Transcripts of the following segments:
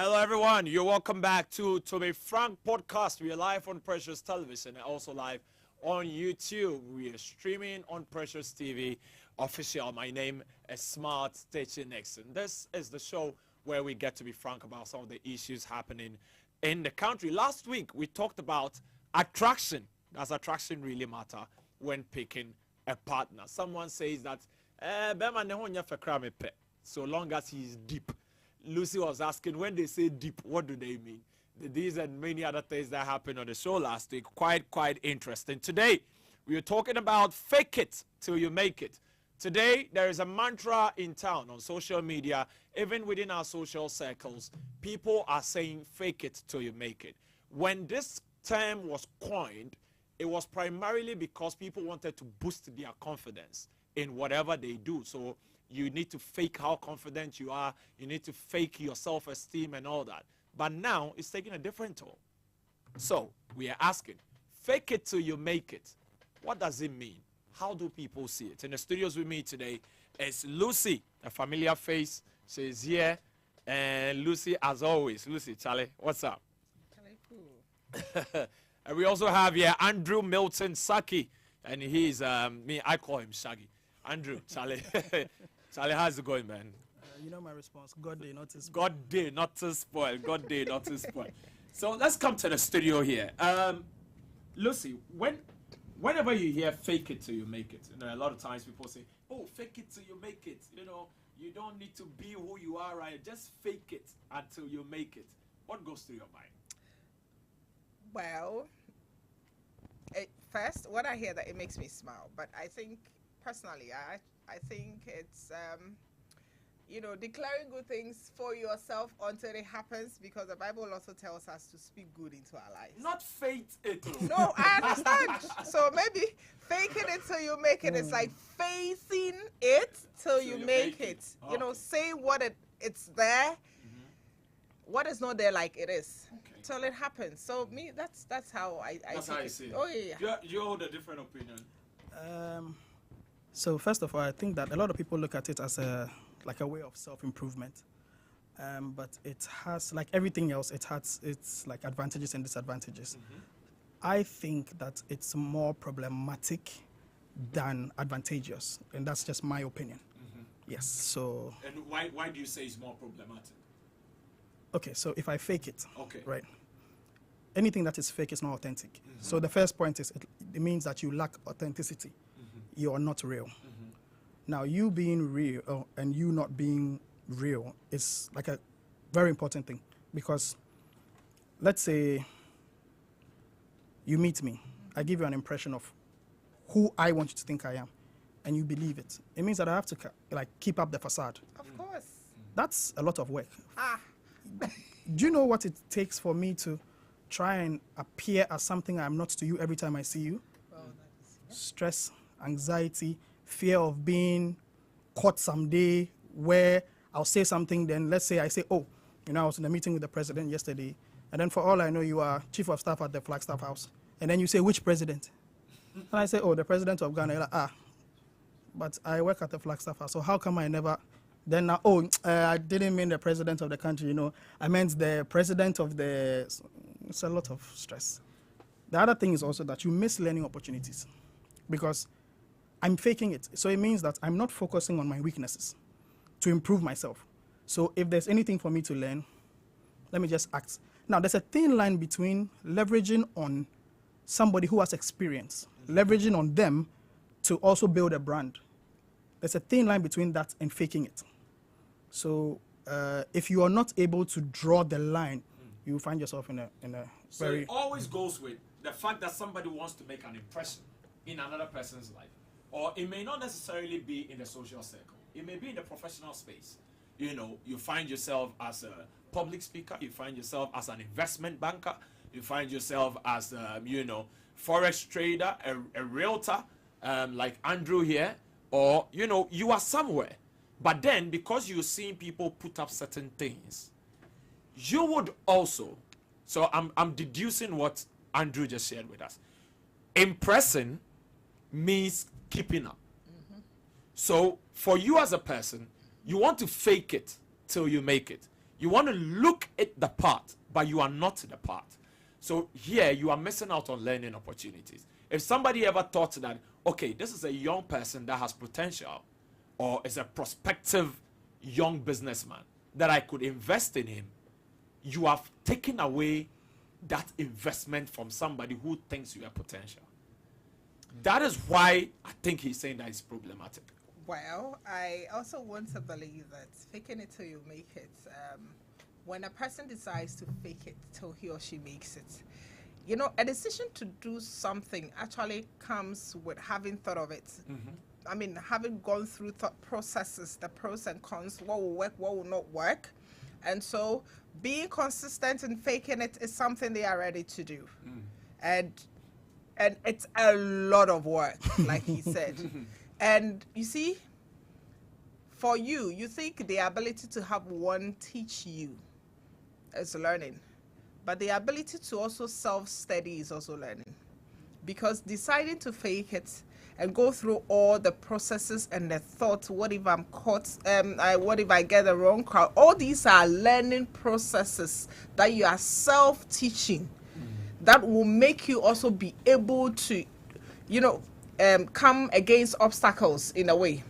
Hello, everyone. You're welcome back to the Frank Podcast. We are live on Precious Television and also live on YouTube. We are streaming on Precious TV official. My name is Smart Station Nixon. This is the show where we get to be frank about some of the issues happening in the country. Last week, we talked about attraction. Does attraction really matter when picking a partner? Someone says that, so long as he's deep. Lucy was asking, when they say deep, what do they mean? These and many other things that happened on the show last week, quite interesting. Today, we are talking about fake it till you make it. Today, there is a mantra in town on social media, even within our social circles. People are saying fake it till you make it. When this term was coined, it was primarily because people wanted to boost their confidence in whatever they do. So you need to fake how confident you are. You need to fake your self-esteem and all that. But now it's taking a different tone. So we are asking, fake it till you make it. What does it mean? How do people see it? In the studios with me today is Lucy, a familiar face. She's here. And Lucy, as always. Lucy, Charlie, what's up? Charlie, cool. And we also have here Andrew Milton Saki. And he's, I call him Shaggy. Andrew, Charlie. Charlie, how's it going, man? You know my response. God day, not to spoil. God day, not to spoil. God day, not to spoil. So let's come to the studio here. Lucy, whenever you hear fake it till you make it, a lot of times people say, oh, fake it till you make it. You don't need to be who you are, right? Just fake it until you make it. What goes through your mind? Well, first, when I hear that, it makes me smile. But I think, personally, I think it's, declaring good things for yourself until it happens, because the Bible also tells us to speak good into our lives. Not fake it. No, I understand. So maybe faking it till you make it. It's like facing it till you make it. Okay. Say what it's there. Mm-hmm. What is not there like it is. Okay. Till it happens. So me, that's how I that's take how it. I see it. Oh yeah. You hold a different opinion. So first of all, I think that a lot of people look at it as a way of self-improvement. But it has, like everything else, it's like advantages and disadvantages. Mm-hmm. I think that it's more problematic than advantageous, and that's just my opinion. Mm-hmm. Yes. So. And why do you say it's more problematic? Okay, so if I fake it, okay, right? Anything that is fake is not authentic. Mm-hmm. So the first point is it means that you lack authenticity. Mm-hmm. You are not real. Mm-hmm. Now, you being real and you not being real is like a very important thing, because let's say you meet me, I give you an impression of who I want you to think I am, and you believe it. It means that I have to keep up the facade. Of course. That's a lot of work. Do you know what it takes for me to try and appear as something I'm not to you every time I see you? Well, stress, anxiety, fear of being caught someday where I'll say something, then let's say I say, oh, I was in a meeting with the president yesterday, and then for all I know, you are chief of staff at the Flagstaff House. And then you say, which president? And I say, oh, the president of Ghana. You're like, but I work at the Flagstaff House, so how come I never... Then now, I didn't mean the president of the country, I meant the president of the... It's a lot of stress. The other thing is also that you miss learning opportunities, because I'm faking it. So it means that I'm not focusing on my weaknesses to improve myself. So if there's anything for me to learn, let me just act. Now, there's a thin line between leveraging on somebody who has experience, leveraging on them to also build a brand. There's a thin line between that and faking it. So if you are not able to draw the line, you find yourself in a so very... it always goes with the fact that somebody wants to make an impression in another person's life. Or it may not necessarily be in the social circle. It may be in the professional space. You find yourself as a public speaker. You find yourself as an investment banker. You find yourself as, forex trader, a realtor, like Andrew here. Or, you are somewhere. But then, because you're seeing people put up certain things, you would also, so I'm deducing what Andrew just shared with us. Impressing means keeping up. So for you as a person, you want to fake it till you make it. You want to look at the part, but you are not the part. So here you are missing out on learning opportunities. If somebody ever thought that, okay, this is a young person that has potential, or is a prospective young businessman that I could invest in him, you have taken away that investment from somebody who thinks you have potential. That is why I think he's saying that it's problematic. Well, I also want to believe that faking it till you make it. When a person decides to fake it till he or she makes it, you know, a decision to do something actually comes with having thought of it. I mean, having gone through thought processes, the pros and cons, what will work, what will not work. And so being consistent in faking it is something they are ready to do. And it's a lot of work, like he said. And you see, for you think the ability to have one teach you is learning. But the ability to also self-study is also learning. Because deciding to fake it and go through all the processes and the thoughts, what if I'm caught, what if I get the wrong crowd? All these are learning processes that you are self-teaching that will make you also be able to, you know, come against obstacles in a way.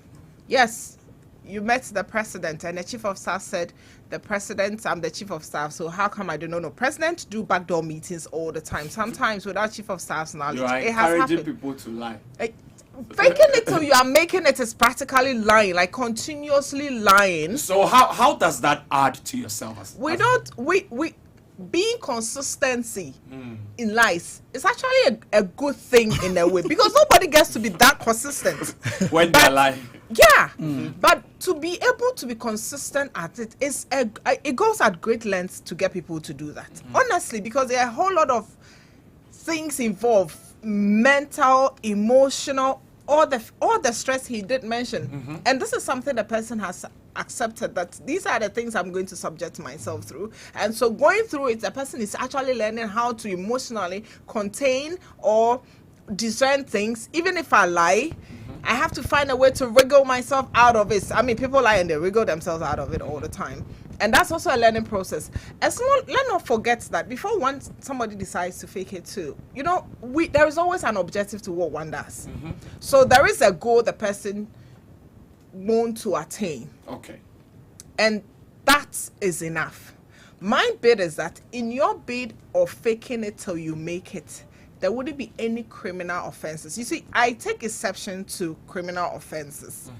Yes, you met the president and the chief of staff said, the president, I'm the chief of staff, so how come I don't know? No, presidents do backdoor meetings all the time. Sometimes without chief of staff's knowledge. You are it has encouraging happened. people to lie. Faking it till you are making it is practically lying, like continuously lying. So how does that add to yourself? We being consistency in lies is actually a good thing in a way, because nobody gets to be that consistent when they're lying. Yeah, but to be able to be consistent at it is it goes at great lengths to get people to do that. Honestly, because there are a whole lot of things involved, mental, emotional, all the stress he did mention. And this is something the person has accepted, that these are the things I'm going to subject myself through. And so going through it, the person is actually learning how to emotionally contain or discern things. Even if I lie, I have to find a way to wriggle myself out of it. I mean, people lie and they wriggle themselves out of it all the time. And that's also a learning process. Let's not forget that before once somebody decides to fake it too, you know, there is always an objective to what one does. So there is a goal the person wants to attain. Okay. And that is enough. My bid is that in your bid of faking it till you make it, there wouldn't be any criminal offenses. You see, I take exception to criminal offenses.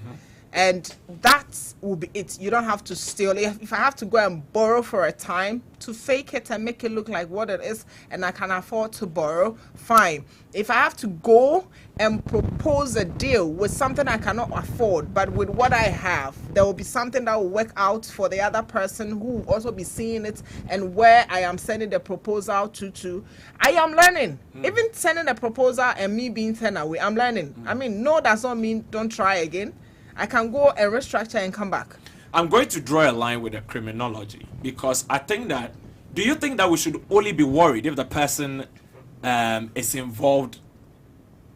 And that will be it. You don't have to steal. If I have to go and borrow for a time to fake it and make it look like what it is, and I can afford to borrow, fine. If I have to go and propose a deal with something I cannot afford, but with what I have, there will be something that will work out for the other person who will also be seeing it, and where I am sending the proposal to, I am learning. Even sending a proposal and me being turned away, I'm learning. I mean, no does not mean don't try again. I can go and restructure and come back. I'm going to draw a line with the criminology, because I think that, do you think that we should only be worried if the person is involved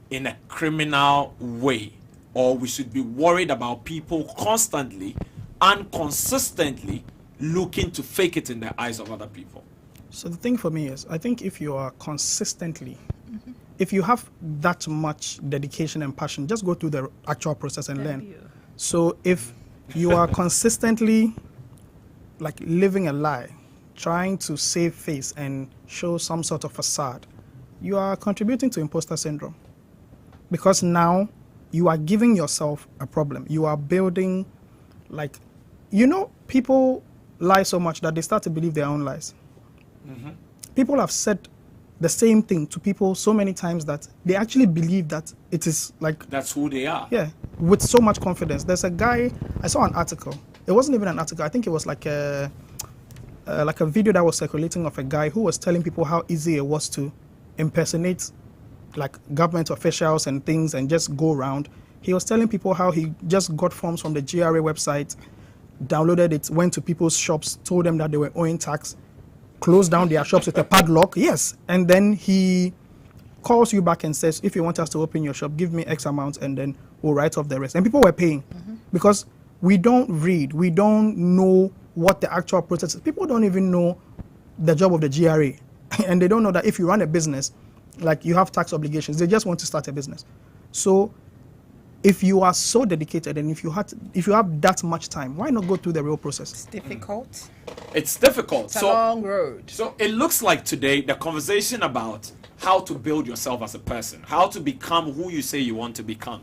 in a criminal way, or we should be worried about people constantly and consistently looking to fake it in the eyes of other people? So the thing for me is, I think if you are consistently, if you have that much dedication and passion, just go through the actual process and learn. So if you are consistently like living a lie, trying to save face and show some sort of facade, you are contributing to imposter syndrome. Because now you are giving yourself a problem. You are building, like, you know, people lie so much that they start to believe their own lies. People have said the same thing to people so many times that they actually believe that it is like... That's who they are. Yeah, with so much confidence. There's a guy, I saw an article. It wasn't even an article. I think it was like a video that was circulating of a guy who was telling people how easy it was to impersonate like government officials and things and just go around. He was telling people how he just got forms from the GRA website, downloaded it, went to people's shops, told them that they were owing tax, closed down their shops with a padlock. Yes. And then he calls you back and says, if you want us to open your shop, give me X amount and then we'll write off the rest. And people were paying because we don't read. We don't know what the actual process is. People don't even know the job of the GRA. And they don't know that if you run a business, like you have tax obligations, they just want to start a business. So if you are so dedicated and if you have that much time, why not go through the real process? It's difficult. It's difficult. It's a long road. So it looks like today the conversation about how to build yourself as a person, how to become who you say you want to become.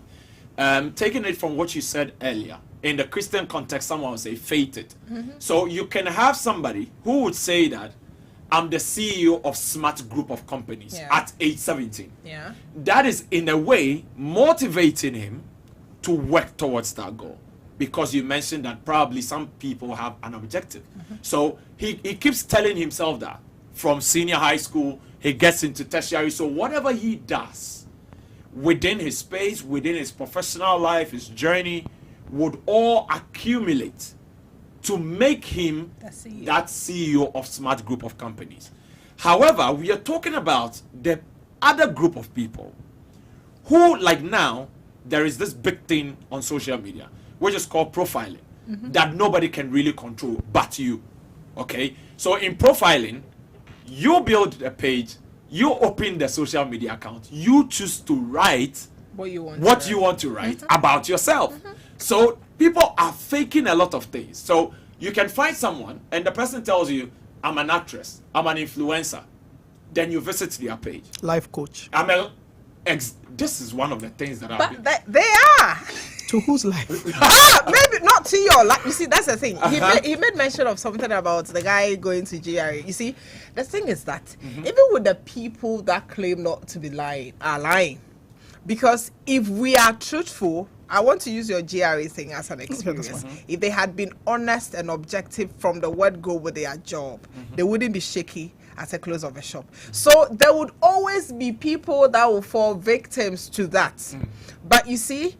Taking it from what you said earlier, in the Christian context, someone would say fated. So you can have somebody who would say that I'm the CEO of Smart Group of Companies at age 17. Yeah. That is in a way motivating him to work towards that goal, because you mentioned that probably some people have an objective. So he keeps telling himself that from senior high school, he gets into tertiary. So whatever he does within his space, within his professional life, his journey, would all accumulate to make him that CEO of Smart Group of Companies. However, we are talking about the other group of people who, like now, there is this big thing on social media, which is called profiling, that nobody can really control but you. Okay? So in profiling, you build a page, you open the social media account, you choose to write what you want to write about yourself. So people are faking a lot of things. So you can find someone and the person tells you, I'm an actress, I'm an influencer. Then you visit their page. Life coach. This is one of the things that But they are. To whose life? Maybe not to your life. You see, that's the thing. He made mention of something about the guy going to GRA. You see, the thing is that even with the people that claim not to be lying, are lying. Because if we are truthful, I want to use your GRA thing as an experience. If they had been honest and objective from the word go with their job, they wouldn't be shaky at the close of a shop. So there would always be people that will fall victims to that. But you see,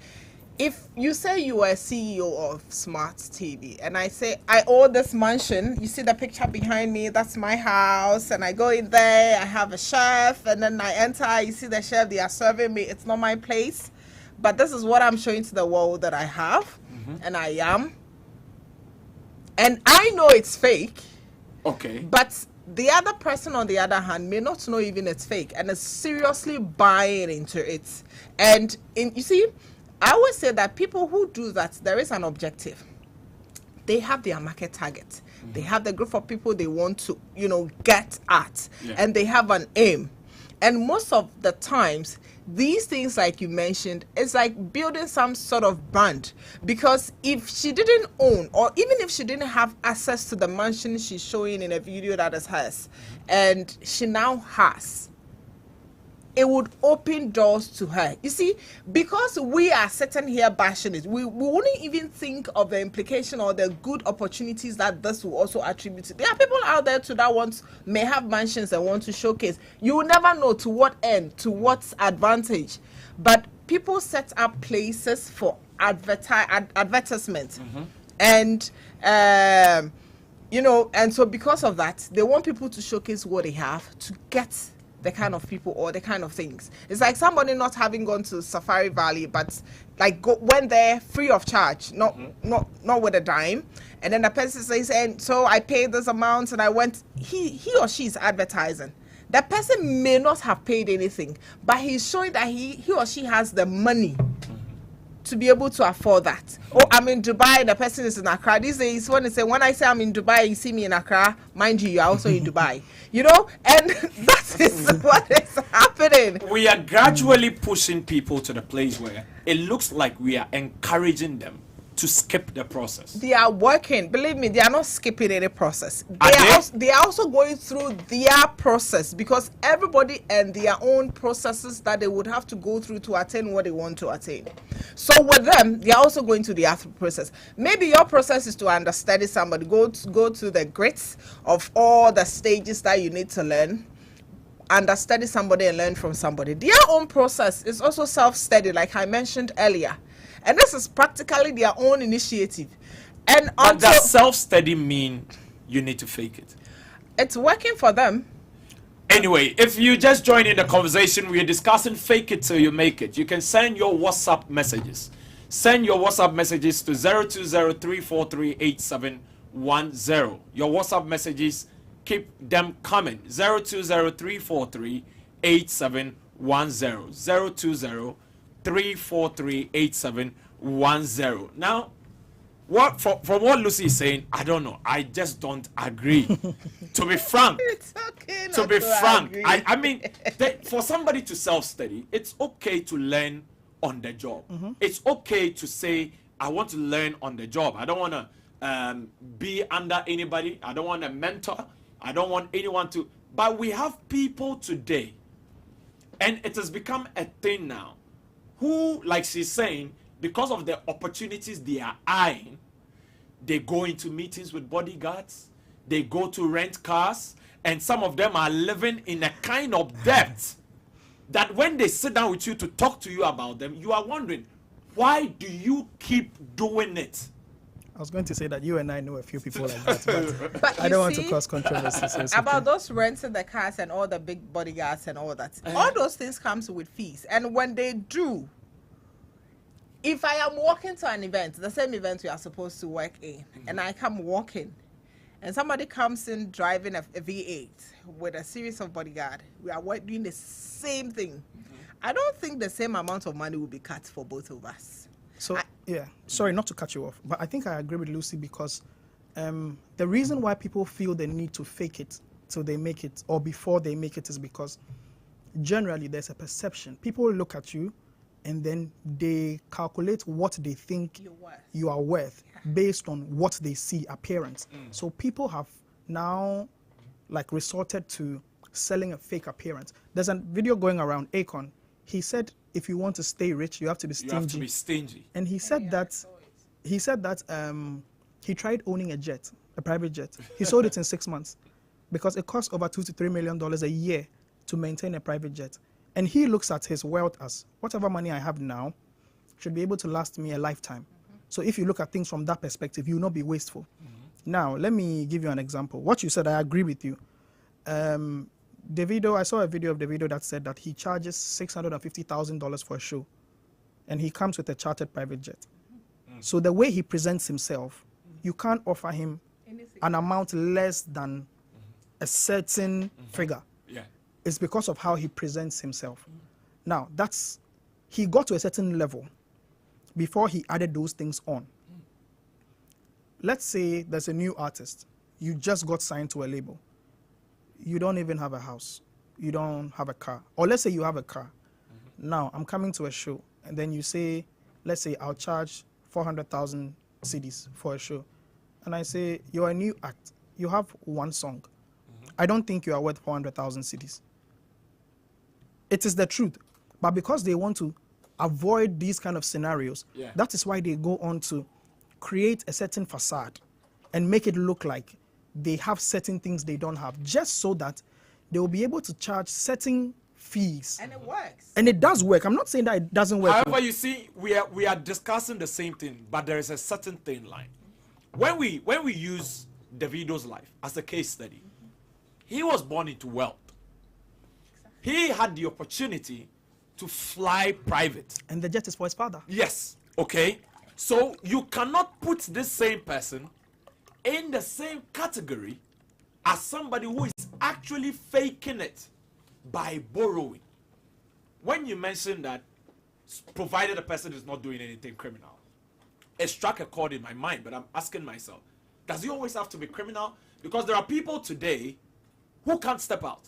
if you say you are CEO of Smart TV and I say I own this mansion, you see the picture behind me, that's my house, and I go in there, I have a chef, and then I enter, you see the chef, they are serving me, it's not my place, but this is what I'm showing to the world that I have, and I am, and I know it's fake. Okay. But the other person, on the other hand, may not know even it's fake and is seriously buying into it. And you see, I always say that people who do that, there is an objective. They have their market target. They have the group of people they want to, get at. And they have an aim. And most of the times, these things, like you mentioned, is like building some sort of brand. Because if she didn't own, or even if she didn't have access to the mansion she's showing in a video that is hers, and she now has, it would open doors to her. You see, because we are sitting here bashing it, we wouldn't even think of the implication or the good opportunities that this will also attribute to. There are people out there too that may have mansions and want to showcase. You will never know to what end, to what advantage. But people set up places for advertisement. And, and so because of that, they want people to showcase what they have to get the kind of people or the kind of things. It's like somebody not having gone to Safari Valley, but like went there free of charge, not with a dime. And then the person says, and so I paid this amount and I went, he or she is advertising. That person may not have paid anything, but he's showing that he or she has the money to be able to afford that. Oh, I'm in Dubai, the person is in Accra. These days, when I say I'm in Dubai, you see me in Accra, mind you're also in Dubai. And that is what is happening. We are gradually pushing people to the place where it looks like we are encouraging them to skip the process. They are working. Believe me, they are not skipping any process. They are also going through their process, because everybody and their own processes that they would have to go through to attain what they want to attain. So with them, they are also going through their process. Maybe your process is to understudy somebody, go to the grits of all the stages that you need to learn, understudy somebody and learn from somebody. Their own process is also self-study, like I mentioned earlier. And this is practically their own initiative. But does self-study mean you need to fake it? It's working for them. Anyway, if you just joined in the conversation, we are discussing fake it till you make it. You can send your WhatsApp messages. Send your WhatsApp messages to 02034387 Your WhatsApp messages, keep them coming. 020-343-8710. 020-343-8710. Now, from what Lucy is saying, I don't know. I just don't agree. To be frank, It's okay to not be frank, agree. I mean, for somebody to self-study, it's okay to learn on the job. It's okay to say, I want to learn on the job. I don't want to be under anybody. I don't want a mentor. I don't want anyone to. But we have people today, and it has become a thing now, who, like she's saying, because of the opportunities they are eyeing, they go into meetings with bodyguards, they go to rent cars, and some of them are living in a kind of debt that when they sit down with you to talk to you about them, you are wondering, why do you keep doing it? I was going to say that you and I know a few people like that, But I you don't want to see, cause controversy. So it's about okay. those renting the cars and all the big bodyguards and all that. All those things comes with fees. And when they do, if I am walking to an event, the same event we are supposed to work in, and I come walking, and somebody comes in driving a V8 with a series of bodyguard, we are doing the same thing. I don't think the same amount of money will be cut for both of us. So, yeah, sorry not to cut you off, but I think I agree with Lucy because the reason why people feel the need to fake it till they make it or before they make it is because generally there's a perception. People look at you and then they calculate what they think You're worth. you are worth based on what they see appearance. So people have now like resorted to selling a fake appearance. There's a video going around, Akon. He said, if you want to stay rich, you have to be stingy. You have to be stingy. And he said that he he tried owning a private jet. He sold it in 6 months because it costs over $2 to $3 million a year to maintain a private jet. And he looks at his wealth as whatever money I have now should be able to last me a lifetime. So if you look at things from that perspective, you will not be wasteful. Now, let me give you an example. What you said, I agree with you. Davido, I saw a video of Davido that said that he charges $650,000 for a show, and he comes with a chartered private jet. So the way he presents himself, you can't offer him an amount less than a certain figure. Yeah. It's because of how he presents himself. Now, he got to a certain level before he added those things on. Let's say there's a new artist. You just got signed to a label. You don't even have a house. You don't have a car. Or let's say you have a car. Now, I'm coming to a show, and then you say, let's say I'll charge 400,000 CDs for a show. And I say, you're a new act. You have one song. I don't think you are worth 400,000 CDs. It is the truth. But because they want to avoid these kind of scenarios, that is why they go on to create a certain facade and make it look like they have certain things they don't have, just so that they will be able to charge certain fees. And it works. And it does work. I'm not saying that it doesn't work. However, you see, we are discussing the same thing, but there is a certain thin line. When we use Davido's life as a case study, he was born into wealth. He had the opportunity to fly private. And the jet is for his father. Yes. Okay. So you cannot put this same person in the same category as somebody who is actually faking it by borrowing. When you mention that, provided the person is not doing anything criminal, it struck a chord in my mind, but I'm asking myself, does he always have to be criminal? Because there are people today who can't step out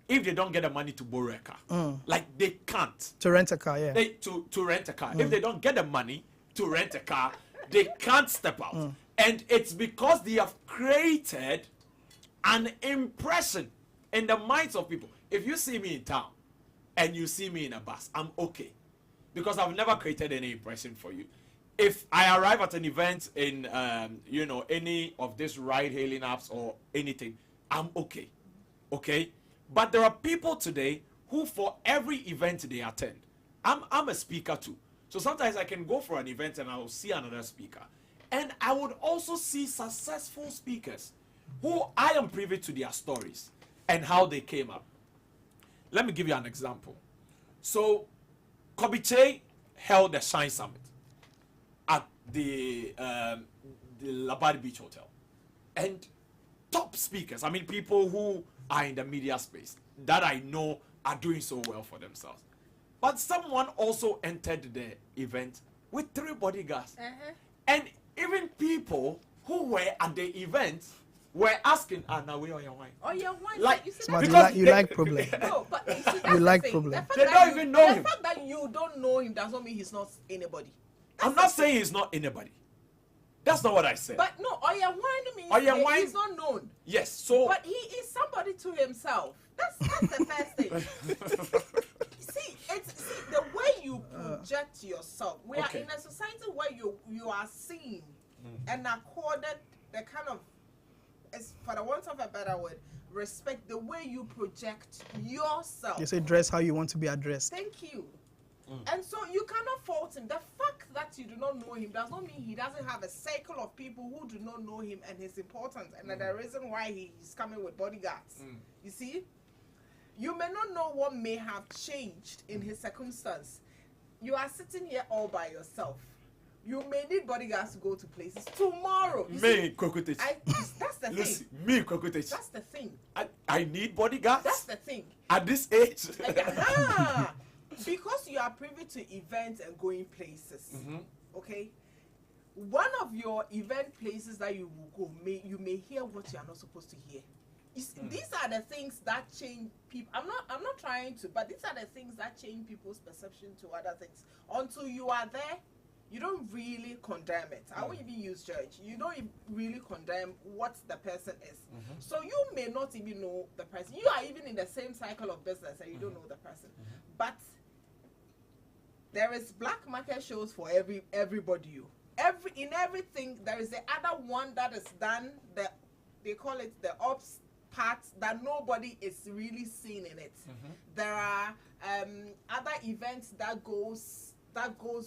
if they don't get the money to borrow a car. Like they can't. To rent a car, yeah. To rent a car. If they don't get the money to rent a car, they can't step out. And it's because they have created an impression in the minds of people. If you see me in town and you see me in a bus, I'm okay. Because I've never created any impression for you. If I arrive at an event in, any of these ride-hailing apps or anything, I'm okay. Okay? But there are people today who, for every event they attend, I'm a speaker too. So sometimes I can go for an event and I will see another speaker. And I would also see successful speakers who I am privy to their stories and how they came up. Let me give you an example. So, Kobiche held the Shine Summit at the Labadi Beach Hotel. and top speakers, I mean people who are in the media space that I know are doing so well for themselves. But someone also entered the event with 3 bodyguards. And even people who were at the event were asking, now we are your wine. Oh, your wine. Like, you see But that? you like problem. No, but you see, that's You the like thing. problem. The fact They that don't you- even know him. The fact that you don't know him does not mean he's not anybody. I'm not saying he's not anybody. That's not what I said. But no, Oyewine means Oyewine- he's not known. Yes, so But he is somebody to himself. That's the first thing. See, the way you project yourself. We Okay. are in a society where you are seen and accorded the kind of, as for the want of a better word, respect the way you project yourself. They say dress how you want to be addressed. Thank you. And so you cannot fault him. The fact that you do not know him does not mean he doesn't have a circle of people who do not know him and his importance and the reason why he's coming with bodyguards. You see? You may not know what may have changed in his circumstance. You are sitting here all by yourself. You may need bodyguards to go to places tomorrow. You see, me, Kokotech. that's the Lucy, thing. me, Kokotech. That's the thing. I need bodyguards That's the thing. at this age. Ah, because you are privy to events and going places, okay? One of your event places that you will go, you may hear what you are not supposed to hear. You see, these are the things that change people. I'm not trying to, but these are the things that change people's perception to other things. Until you are there, you don't really condemn it. I won't even use judge. You don't really condemn what the person is. So you may not even know the person. You are even in the same cycle of business and you don't know the person. But there is black market shows for everybody. In everything there is the other one that is done. They call it the ops part that nobody is really seeing in it. There are other events that goes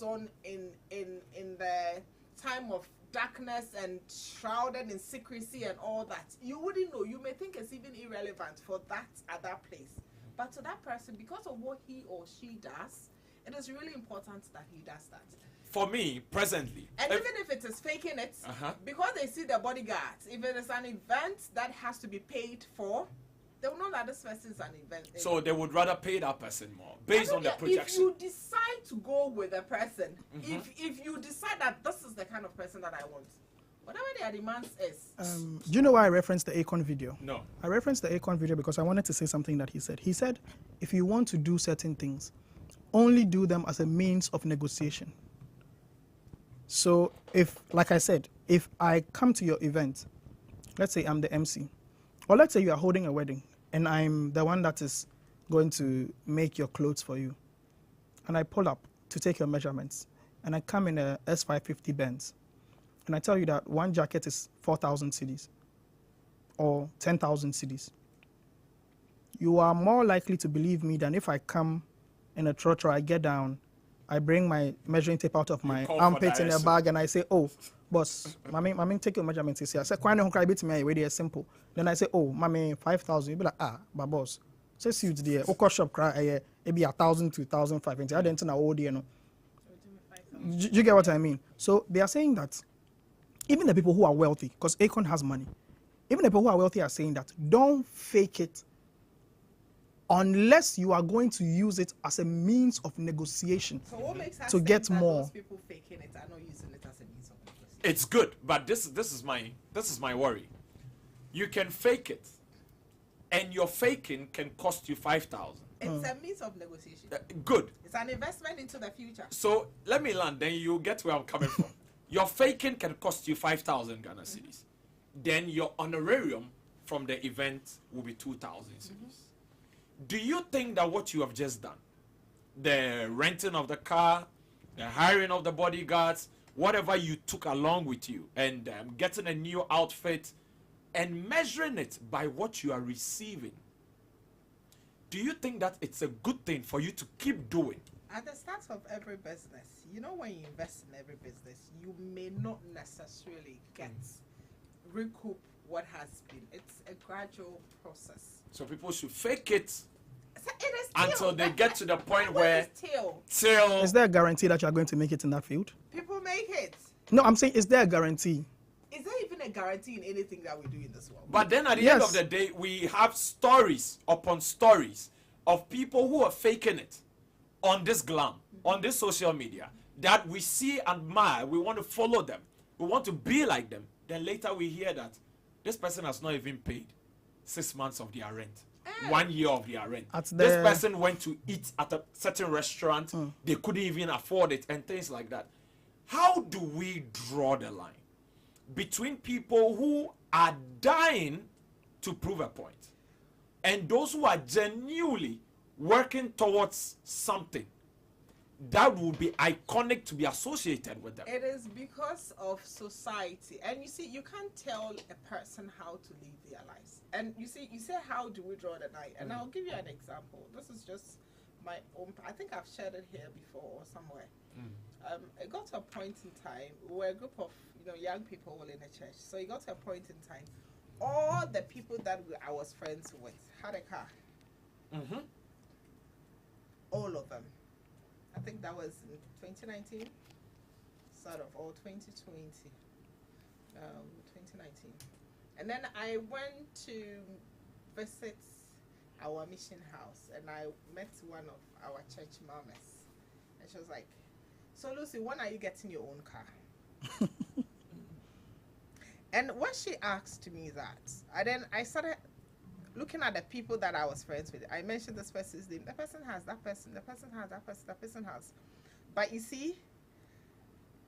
on in the time of darkness and shrouded in secrecy and all that. You wouldn't know. You may think it's even irrelevant for that other place, but to that person, because of what he or she does, it is really important that he does that. For me, presently, And even if it is faking it, because they see the bodyguards, if it is an event that has to be paid for, they will know that this person is an event. so they would rather pay that person more based on the If projection. you decide to go with a person, if you decide that this is the kind of person that I want, whatever their demands is. Do you know why I referenced the Akon video? No. I referenced the Akon video because I wanted to say something that he said. He said, if you want to do certain things, only do them as a means of negotiation. So if, like I said, if I come to your event, let's say I'm the MC, or let's say you are holding a wedding and I'm the one that is going to make your clothes for you, and I pull up to take your measurements, and I come in a S550 Benz, and I tell you that one jacket is 4,000 cedis or 10,000 cedis, you are more likely to believe me than if I come in a trotro, I get down, I bring my measuring tape out of my call for armpit in a direction. bag, and I say, oh, boss, mommy, take your measurements. He said, I said, quite a cry bit me, very simple. Then I say, oh, mommy, 5,000. You be like, but boss, say suit there, Oko shop cry, it be 1,000 to 1,500. I didn't know all the, you know. You get what I mean? So they are saying that even the people who are wealthy, because Akon has money, even the people who are wealthy are saying that don't fake it unless you are going to use it as a means of negotiation. So what makes us To think get that more. those people faking it are not using it as a means of negotiation? It's good, but this is my worry. You can fake it, and your faking can cost you 5,000. It's a means of negotiation. Good. It's an investment into the future. So let me land, then you get where I'm coming from. Your faking can cost you 5,000 Ghana cedis. Then your honorarium from the event will be 2,000 cedis. Do you think that what you have just done, the renting of the car, the hiring of the bodyguards, whatever you took along with you, and getting a new outfit, and measuring it by what you are receiving, do you think that it's a good thing for you to keep doing? At the start of every business, you know, when you invest in every business, you may not necessarily recoup what has been. It's a gradual process. So people should fake it So it is until they get to the point where till till Is there a guarantee that you are going to make it in that field? people make it. No, I'm saying, is there a guarantee? Is there even a guarantee in anything that we do in this world. But then at the end of Yes. the day, we have stories upon stories of people who are faking it on this glam, on this social media, that we see, admire, we want to follow them, we want to be like them. Then later we hear that this person has not even paid 6 months of their rent, 1 year of their rent. This person went to eat at a certain restaurant, they couldn't even afford it, and things like that. How do we draw the line between people who are dying to prove a point and those who are genuinely working towards something that would be iconic to be associated with them? It is because of society. And you see, you can't tell a person how to live their lives. And you see, you say, how do we draw the line? And I'll give you an example. This is just my own, I think I've shared it here before or somewhere. It got to a point in time, we were a group of young people all in the church. So it got to a point in time, all the people that I was friends with had a car. All of them. I think that was in 2019, sort of, or 2020, 2019. And then I went to visit our mission house, and I met one of our church mamas, and she was like, "So Lucy, when are you getting your own car?" And when she asked me that, I started looking at the people that I was friends with. I mentioned this person's name. The person has that person. The person has that person. The person has. But you see,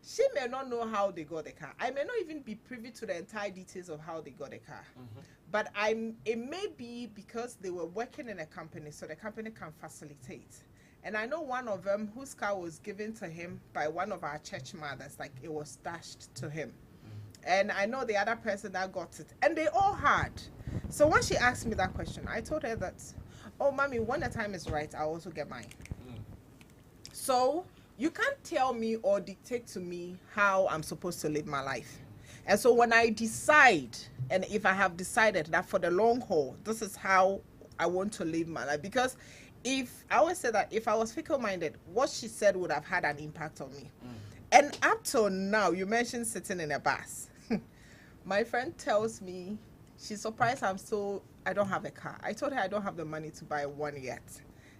she may not know how they got the car. I may not even be privy to the entire details of how they got the car. But it may be because they were working in a company, so the company can facilitate. And I know one of them whose car was given to him by one of our church mothers, like it was dashed to him. And I know the other person that got it. And they all had. So when she asked me that question, I told her that, "Oh, mommy, when the time is right, I'll also get mine." So you can't tell me or dictate to me how I'm supposed to live my life. And so when I decide, and if I have decided that for the long haul, this is how I want to live my life. Because I always say that if I was fickle-minded, what she said would have had an impact on me. And up till now, you mentioned sitting in a bus. My friend tells me she's surprised I don't have a car. I told her I don't have the money to buy one yet.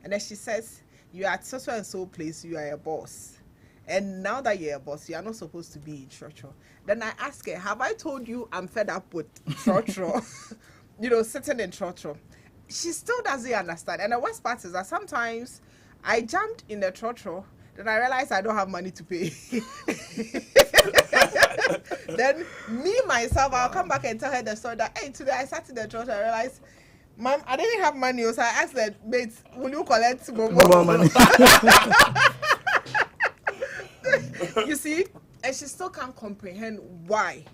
And then she says, "You are at so and so place, you are a boss. And now that you're a boss, you are not supposed to be in Trotro." Then I ask her, "Have I told you I'm fed up with Trotro?" Sitting in Trotro. She still doesn't understand. And the worst part is that sometimes I jumped in the Trotro, then I realized I don't have money to pay. Then me, myself, I'll come back and tell her the story that, "Hey, today I sat in the Trotro, I realized, Mom, I didn't have money." So I asked the mates, "Will you collect more money?" You see? And she still can't comprehend why.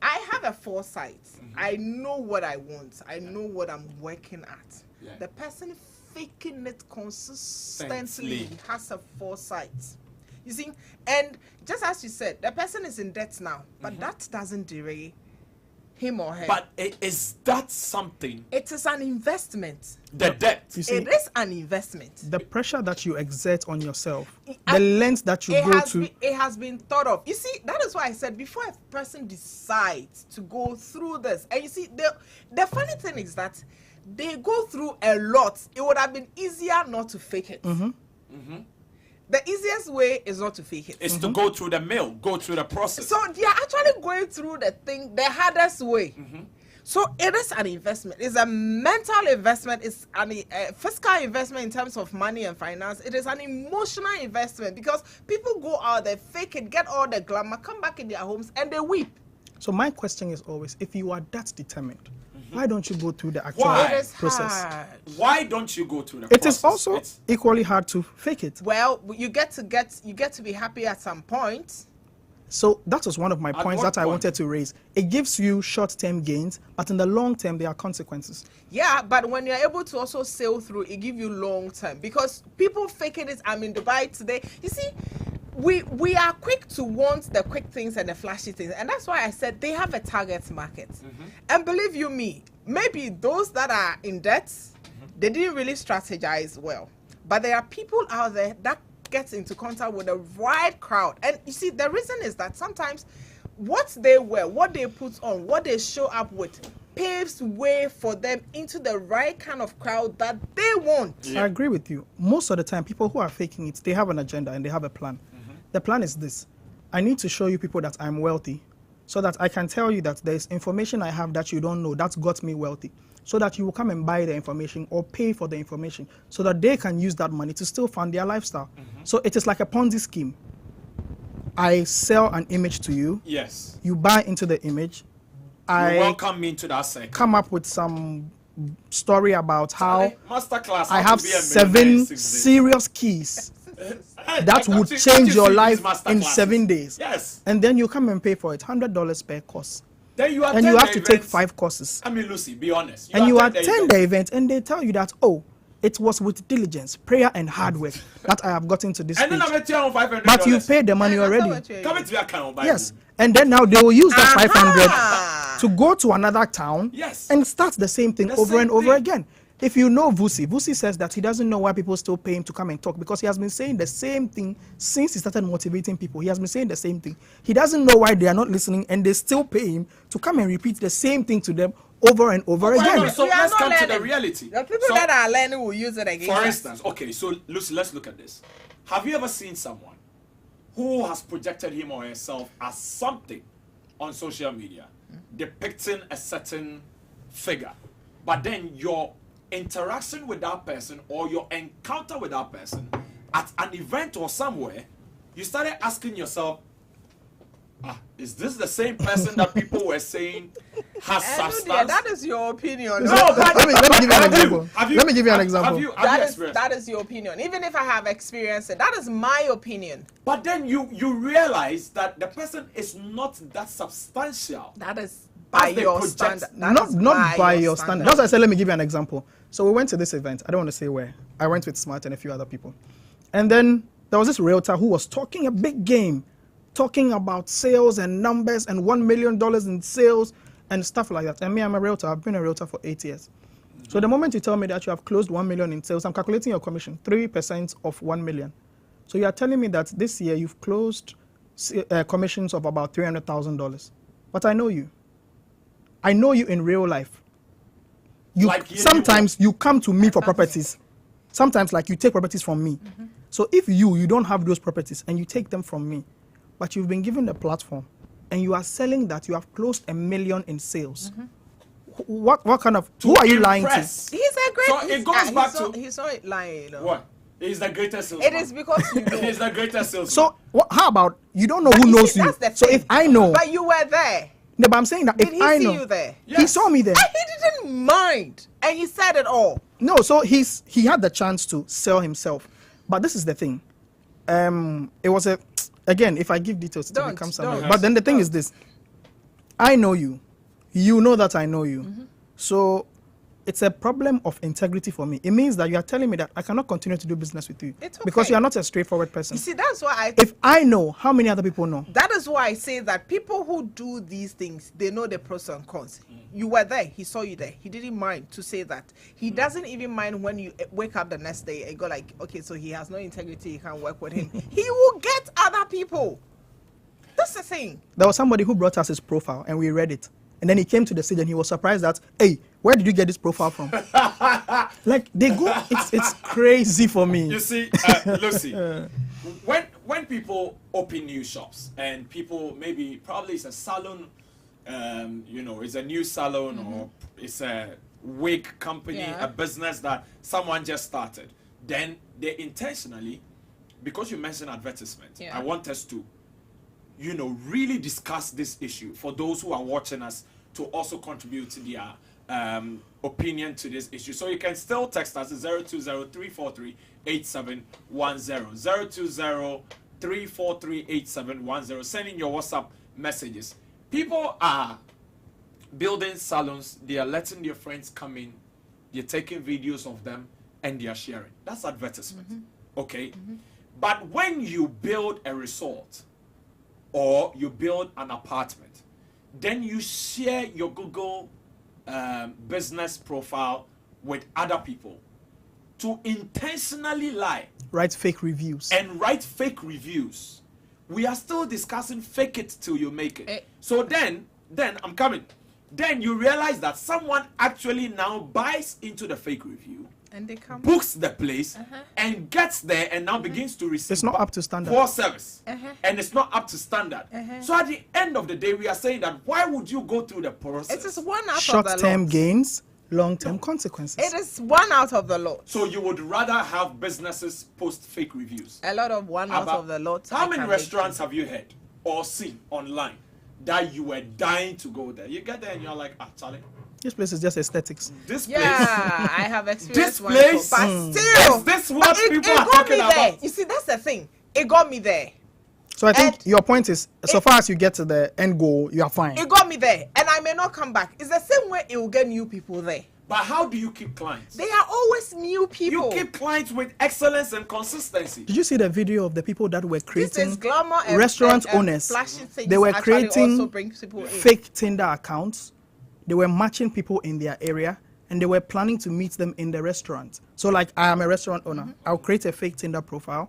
I have a foresight. I know what I want. I know what I'm working at. Yeah. The person faking it consistently has a foresight. You see? And just as you said, the person is in debt now, but that doesn't derail him or her. But is that something? It is an investment. The debt. You see, It is an investment. the pressure that you exert on yourself, the lengths that you go to. It has been thought of. You see, that is why I said before a person decides to go through this, and you see, the funny thing is that they go through a lot. It would have been easier not to fake it. The easiest way is not to fake it. It's to go through the mill, go through the process. So they are actually going through the thing the hardest way. So it is an investment. It's a mental investment. It's a fiscal investment in terms of money and finance. It is an emotional investment because people go out there, fake it, get all the glamour, come back in their homes, and they weep. So my question is always, if you are that determined, why don't you go through the actual Why? It is process? hard. Why don't you go through the It process? is also It's- equally hard to fake it. Well, you get to be happy at some point. So that was one of my points what that I point? wanted to raise. It gives you short-term gains, but in the long term, there are consequences. Yeah, but when you're able to also sail through, it gives you long term because people faking it. I'm in Dubai today. You see, we are quick to want the quick things and the flashy things, and that's why I said they have a target market. And believe you me, maybe those that are in debt, they didn't really strategize well. But there are people out there that gets into contact with a wide crowd. And you see, the reason is that sometimes what they wear, what they put on, what they show up with, paves way for them into the right kind of crowd that they want. I agree with you. Most of the time, people who are faking it, they have an agenda and they have a plan. The plan is this. I need to show you people that I'm wealthy so that I can tell you that there's information I have that you don't know that's got me wealthy, so that you will come and buy the information or pay for the information so that they can use that money to still fund their lifestyle. So it is like a Ponzi scheme. I sell an image to you. Yes. You buy into the image. You I welcome me into that sector. come up with some story about how Masterclass. I how have to be a millionaire in 6 7 days. serious keys Hey, that I would got change you your see these life in masterclasses. 7 days. Yes. And then you come and pay for it, $100 per course. Then you attend And you have the to take events. 5 courses. I mean, Lucy, be honest. And you attend attend the event and they tell you that, oh, it was with diligence, prayer and hard work that I have gotten to this And then stage. I'm at $500. But you paid the money And that's already. what you're Come into your account. buy Yes. me. And then now they will use that 500 Aha! to go to another town Yes. and start the same thing The over same and over thing. again. If you know Vusi says that he doesn't know why people still pay him to come and talk because he has been saying the same thing since he started motivating people. He has been saying the same thing. He doesn't know why they are not listening and they still pay him to come and repeat the same thing to them over and over Well, again. no, so We are let's not come to the learning. reality. The people So, that are learning will use it against for us. instance, okay, so Lucy, let's look at this. Have you ever seen someone who has projected him or herself as something on social media, depicting a certain figure, but then your interaction with that person or your encounter with that person at an event or somewhere, you started asking yourself, is this the same person that people were saying has Edu, dear, substance? that is your opinion. No, but let me give you an have example. Let me give you an have example. you That is experienced that is your opinion. Even if I have experienced it, that is my opinion. But then you realize that the person is not that substantial. That is by they your project- standard. That Not is by your standard. That's why I said, let me give you an example. So we went to this event. I don't want to say where. I went with Smart and a few other people. And then there was this realtor who was talking a big game, talking about sales and numbers and $1 million in sales and stuff like that. And me, I'm a realtor. I've been a realtor for 8 years. So the moment you tell me that you have closed 1 million in sales, I'm calculating your commission, 3% of 1 million. So you are telling me that this year you've closed commissions of about $300,000. But I know you. I know you in real life. You Like sometimes you come to me for properties. Sometimes like you take properties from me. So if you don't have those properties and you take them from me, but you've been given the platform and you are selling that you have closed $1 million in sales. What kind of who are you lying to? Impress. He's a great. So it goes back to he's not lying. You know. what? He's the greatest salesman. It is because you know. He's the greatest salesman. So how about you don't know who You knows see, you? that's the So thing. if I know, But you were there. no, but I'm saying that Did if he I see know, you there? he Yes. saw me there. And he didn't mind, and he said it all. No, so he had the chance to sell himself, but this is the thing. It was again, if I give details, it Don't, becomes don't. something. But then the thing is this: I know you, you know that I know you, so it's a problem of integrity for me. It means that you are telling me that I cannot continue to do business with you It's because okay. you are not a straightforward person. You see, that's why If I know, how many other people know? that is why I say that people who do these things, they know the pros and cons. You were there. He saw you there. He didn't mind to say that. He doesn't even mind when you wake up the next day and go like, okay, so he has no integrity. You can't work with him. He will get other people. That's the thing. There was somebody who brought us his profile and we read it. And then he came to the stage and he was surprised that, hey, where did you get this profile from? Like they go, it's crazy for me. You see, Lucy, when people open new shops and people probably it's a salon, it's a new salon or it's a wig company, Yeah. a business that someone just started, then they intentionally, because you mentioned advertisement, Yeah. I want us to, really discuss this issue for those who are watching us to also contribute to their opinion to this issue. So you can still text us 020-343-8710, 020-343-8710. Send in your WhatsApp messages. People are building salons. They are letting their friends come in. They're taking videos of them and they are sharing. That's advertisement. Okay? But when you build a resort or you build an apartment, then you share your Google business profile with other people to intentionally lie Write fake reviews. and write fake reviews we are still discussing fake it till you make it. Eh. So then I'm coming. Then you realize that someone actually now buys into the fake review, And they come. books the place, and gets there and now begins to receive It's not up to standard. poor service, and it's not up to standard. So at the end of the day, we are saying that why would you go through the process? It is one out of the Short-term lot. gains, long-term consequences. It is one out of the lot. So you would rather have businesses post fake reviews? A lot of one out About- of the lot. How I many can restaurants have you heard or seen online that you were dying to go there? You get there and you're like, ah, Charlie, This place is just aesthetics. this Yeah, place. I have experienced This one. place? But Mm. still, Is this but what it people are got talking me there. about? You see, that's the thing. It got me there. So I think And your point is, so far as you get to the end goal, you are fine. It got me there, and I may not come back. It's the same way it will get new people there. But how do you keep clients? They are always new people. You keep clients with excellence and consistency. Did you see the video of the people that were This creating is glamour and restaurant and owners? flashy things They were actually also creating brings people in. fake Tinder accounts. They were matching people in their area, and they were planning to meet them in the restaurant. So, like, I am a restaurant owner. I'll create a fake Tinder profile.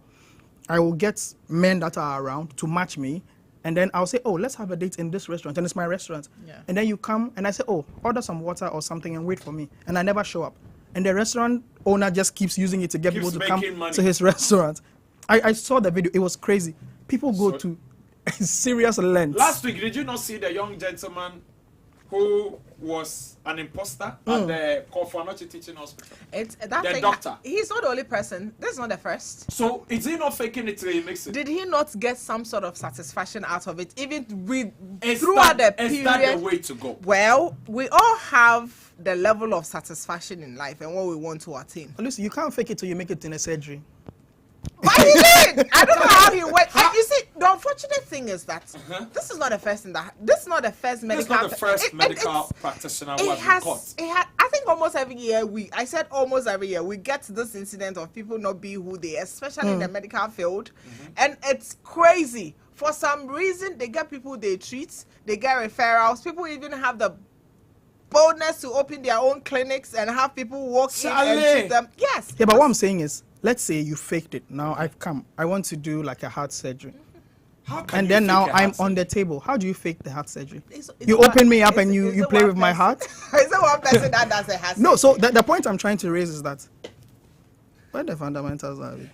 I will get men that are around to match me, and then I'll say, oh, let's have a date in this restaurant, and it's my restaurant. Yeah. And then you come, and I say, oh, order some water or something and wait for me. And I never show up. And the restaurant owner just keeps using it to get Keeps people to come making money. to his restaurant. I saw the video. It was crazy. People go So- to serious lengths. Last week, did you not see the young gentleman who was an imposter at the Kofuanochi Teaching Hospital? It's that The thing. doctor. He's not the only person. This is not the first. So is he not faking it till he makes it? Did he not get some sort of satisfaction out of it, even with Is throughout that, the is period? that the way to go? Well, we all have the level of satisfaction in life and what we want to attain. Lucy, you can't fake it till you make it in a surgery. But he did. I don't know how he went. And you see, the unfortunate thing is that this is not the first this is not the first This medical. is not the first medical it's- practitioner who It has been caught. has. It had. I think almost every year I said almost every year we get this incident of people not being who they are, especially in the medical field, and it's crazy. For some reason, they get people they treat, they get referrals. People even have the boldness to open their own clinics and have people walk in and Charlie. treat them. Yes. Yeah, but what I'm saying is, let's say you faked it. Now I've come. I want to do like a heart surgery. How can And you then fake now a I'm heart on surgery? the table. How do you fake the heart surgery? It's You one- open me up it's- and you it's play one with my person- heart? Is there one person that does a heart No, so surgery? the point I'm trying to raise is that when the fundamentals are weak.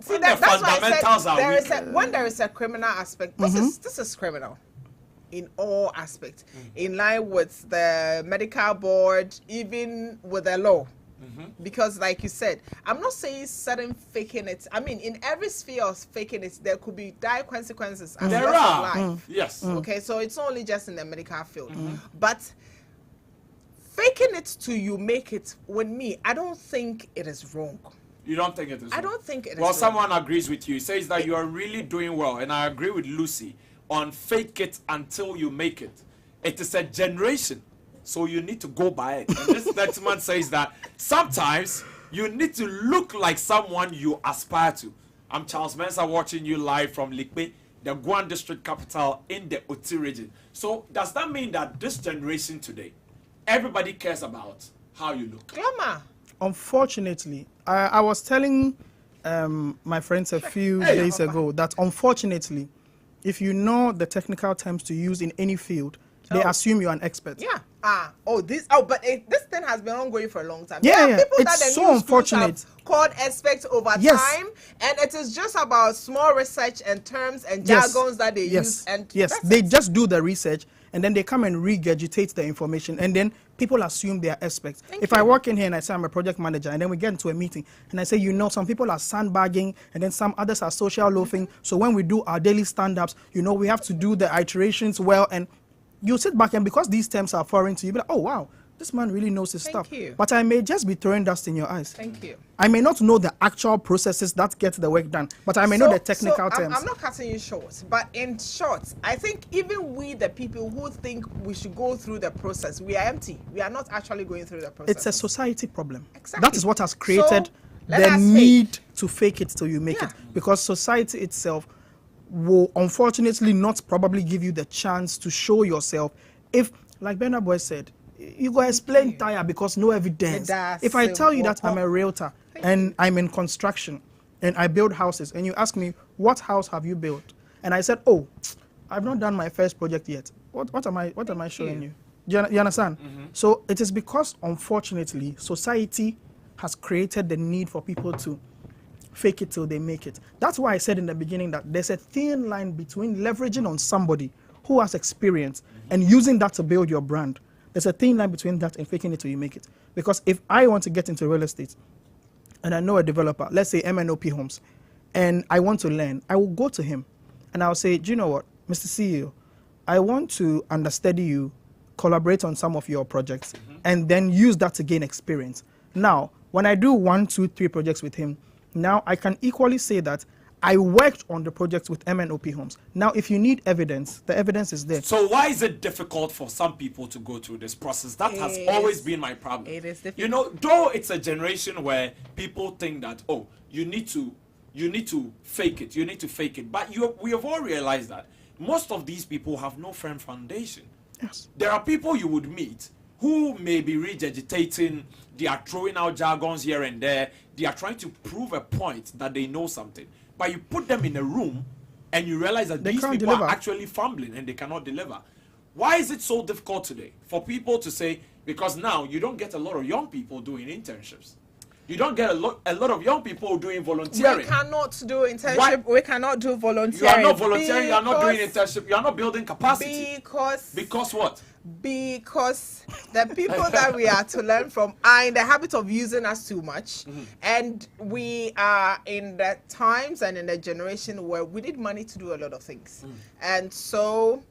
See, When the that's why I fundamentals said are there weak. is when there is a criminal aspect, this is criminal in all aspects, in line with the medical board, even with the law. Because, like you said, I'm not saying certain faking it. I mean, in every sphere of faking it, there could be dire consequences as There loss of are. life. Yes. Okay, so it's not only just in the medical field, but faking it till you make it. With me, I don't think it is wrong. You don't think it is? I wrong? don't think it is Well, wrong. someone agrees with you. He says that you are really doing well, and I agree with Lucy on fake it until you make it. It is a generation, so you need to go by it. And this gentleman says that sometimes you need to look like someone you aspire to. I'm Charles Mensah, watching you live from Likpe, the Guan district capital in the Oti region. So does that mean that this generation today, everybody cares about how you look? Glamour. Unfortunately, I was telling my friends a few days ago that unfortunately, if you know the technical terms to use in any field, they assume you're an expert. Yeah. But this thing has been ongoing for a long time. Yeah, there are yeah. people It's that the so new schools unfortunate. have called experts over Yes. time, and it is just about small research and terms and Yes. jargons that they yes. use. And yes, that's they it. just do the research and then they come and regurgitate the information and then people assume they are experts. If I walk in here and I say I'm a project manager and then we get into a meeting and I say, you know, some people are sandbagging and then some others are social loafing. So when we do our daily stand-ups, you know, we have to do the iterations well, and you sit back and because these terms are foreign to you, be like, oh wow, this man really knows his Thank stuff. you. But I may just be throwing dust in your eyes. Thank you. I may not know the actual processes that get the work done, but I may know the technical terms. I'm not cutting you short, but in short, I think even we, the people who think we should go through the process, we are empty. We are not actually going through the process. It's a society problem. Exactly. That is what has created So, let the us need to fake it till you make Yeah. it. Because society itself will unfortunately not probably give you the chance to show yourself. If, like Bernard Boy said, you go explain tire because no evidence. That's If I tell you that simple. I'm a realtor and I'm in construction and I build houses and you ask me, what house have you built? and I said, oh, I've not done my first project yet. What am I showing you? You understand? So it is because, unfortunately, society has created the need for people to fake it till they make it. That's why I said in the beginning that there's a thin line between leveraging on somebody who has experience and using that to build your brand. There's a thin line between that and faking it till you make it. Because if I want to get into real estate and I know a developer, let's say MNOP Homes, and I want to learn, I will go to him and I'll say, do you know what, Mr. CEO, I want to understudy you, collaborate on some of your projects, and then use that to gain experience. Now, when I do 1, 2, 3 projects with him, now I can equally say that I worked on the projects with MNOP Homes. Now, if you need evidence, the evidence is there. So why is it difficult for some people to go through this process? That has always been my problem. It is difficult. You know, though it's a generation where people think that, oh, you need to fake it, but we have all realized that most of these people have no firm foundation. Yes. There are people you would meet who may be regurgitating, they are throwing out jargons here and there, they are trying to prove a point that they know something. But you put them in a room and you realize that these people are actually fumbling and they cannot deliver. Why is it so difficult today for people to say, because now you don't get a lot of young people doing internships. You don't get a lot of young people doing volunteering. We cannot do internship. We cannot do volunteering. You are not volunteering. You are not doing internship. You are not building capacity. Because what? Because the people that we are to learn from are in the habit of using us too much, and we are in the times and in the generation where we need money to do a lot of things, and so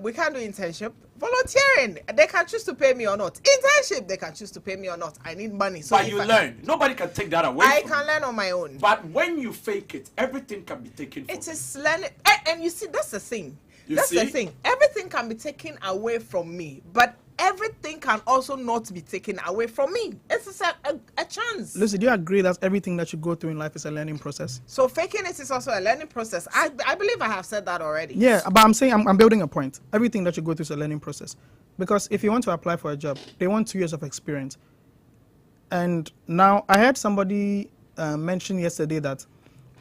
we can't do internship. Volunteering, they can choose to pay me or not. Internship, they can choose to pay me or not. I need money. So but you learn. Nobody can take that away. I can learn on my own. But when you fake it, everything can be taken from you. It is learning. And you see, that's the thing. The thing. Everything can be taken away from me, but everything can also not be taken away from me. It's just a chance. Lucy, do you agree that everything that you go through in life is a learning process? So faking it is also a learning process. I believe I have said that already. Yeah, but I'm saying I'm building a point. Everything that you go through is a learning process. Because if you want to apply for a job, they want 2 years of experience. And now I heard somebody mention yesterday that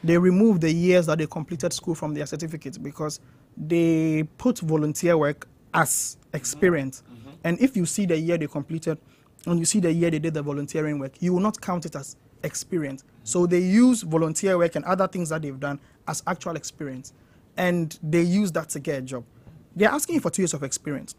they removed the years that they completed school from their certificates because they put volunteer work as experience. And if you see the year they completed and you see the year they did the volunteering work, you will not count it as experience. So they use volunteer work and other things that they've done as actual experience. And they use that to get a job. They're asking you for 2 years of experience.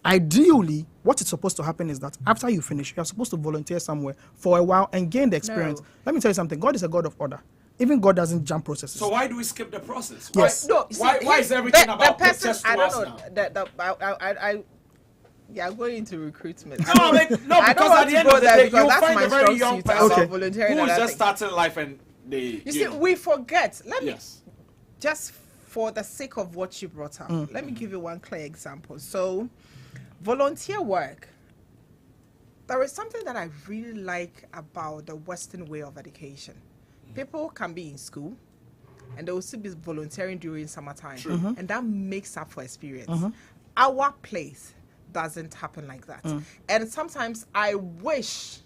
Ideally, what is supposed to happen is that after you finish, you're supposed to volunteer somewhere for a while and gain the experience. No. Let me tell you something. God is a God of order. Even God doesn't jump processes. So why do we skip the process? Yes. Why is everything about pictures to us now? Yeah, going into recruitment. No, because at the end of the day, you'll find a very young person who's just starting life and they... You see, we forget. Let me... Just for the sake of what you brought up, let me give you one clear example. So, volunteer work. There is something that I really like about the Western way of education. People can be in school and they will still be volunteering during summertime. And that makes up for experience. Our place doesn't happen like that. And sometimes I wish,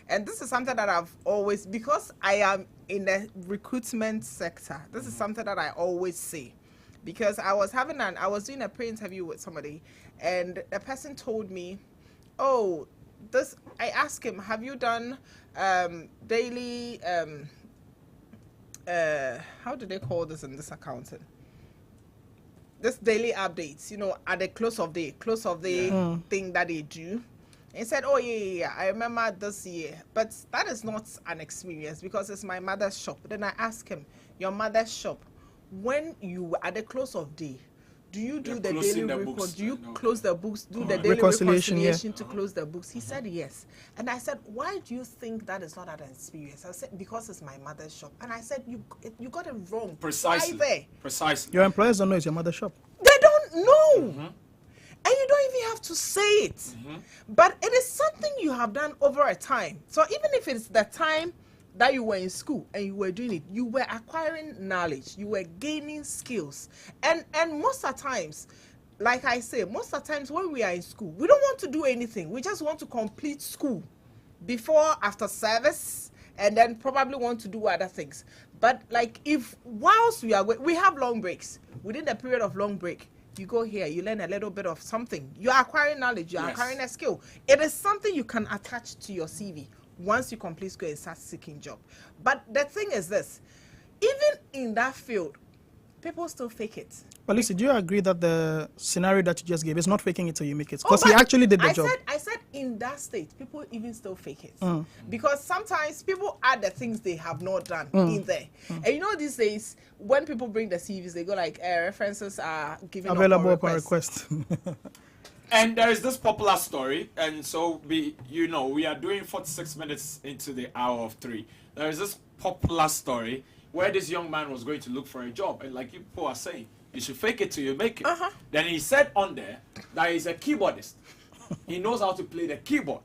and this is something that I've always, because I am in the recruitment sector, this is something that I always say. Because I was doing a pre-interview with somebody, and the person told me, oh, I asked him, have you done daily, how do they call this in this accounting? This daily updates, you know, at the close of the thing that they do. And he said, oh, yeah, I remember this year. But that is not an experience because it's my mother's shop. Then I asked him, your mother's shop, when you at the close of day, do you do the daily report? Do you close the books, do the daily reconciliation to close the books? He said yes. And I said, why do you think that is not an experience? I said, because it's my mother's shop. And I said, you got it wrong. Precisely. Your employers don't know it's your mother's shop. They don't know. And you don't even have to say it. But it is something you have done over a time. So even if it's the time that you were in school and you were doing it, you were acquiring knowledge, you were gaining skills. And most of the times, like I say, most of the times when we are in school, we don't want to do anything. We just want to complete school before, after service, and then probably want to do other things. But like, if whilst we have long breaks, within the period of long break, you go here, you learn a little bit of something. You are acquiring knowledge, you are acquiring a skill. It is something you can attach to your CV once you complete school and start seeking job. But the thing is this, even in that field, people still fake it. But listen, do you agree that the scenario that you just gave is not faking it till you make it? Because he actually did the job. I said in that state, people even still fake it. Because sometimes people add the things they have not done in there. And you know these days, when people bring the CVs, they go like, references are given available upon request. And there is this popular story, and so we are doing 46 minutes into the hour of 3. There is this popular story where this young man was going to look for a job, and like people are saying, you should fake it till you make it. Then he said on there that he's a keyboardist. He knows how to play the keyboard.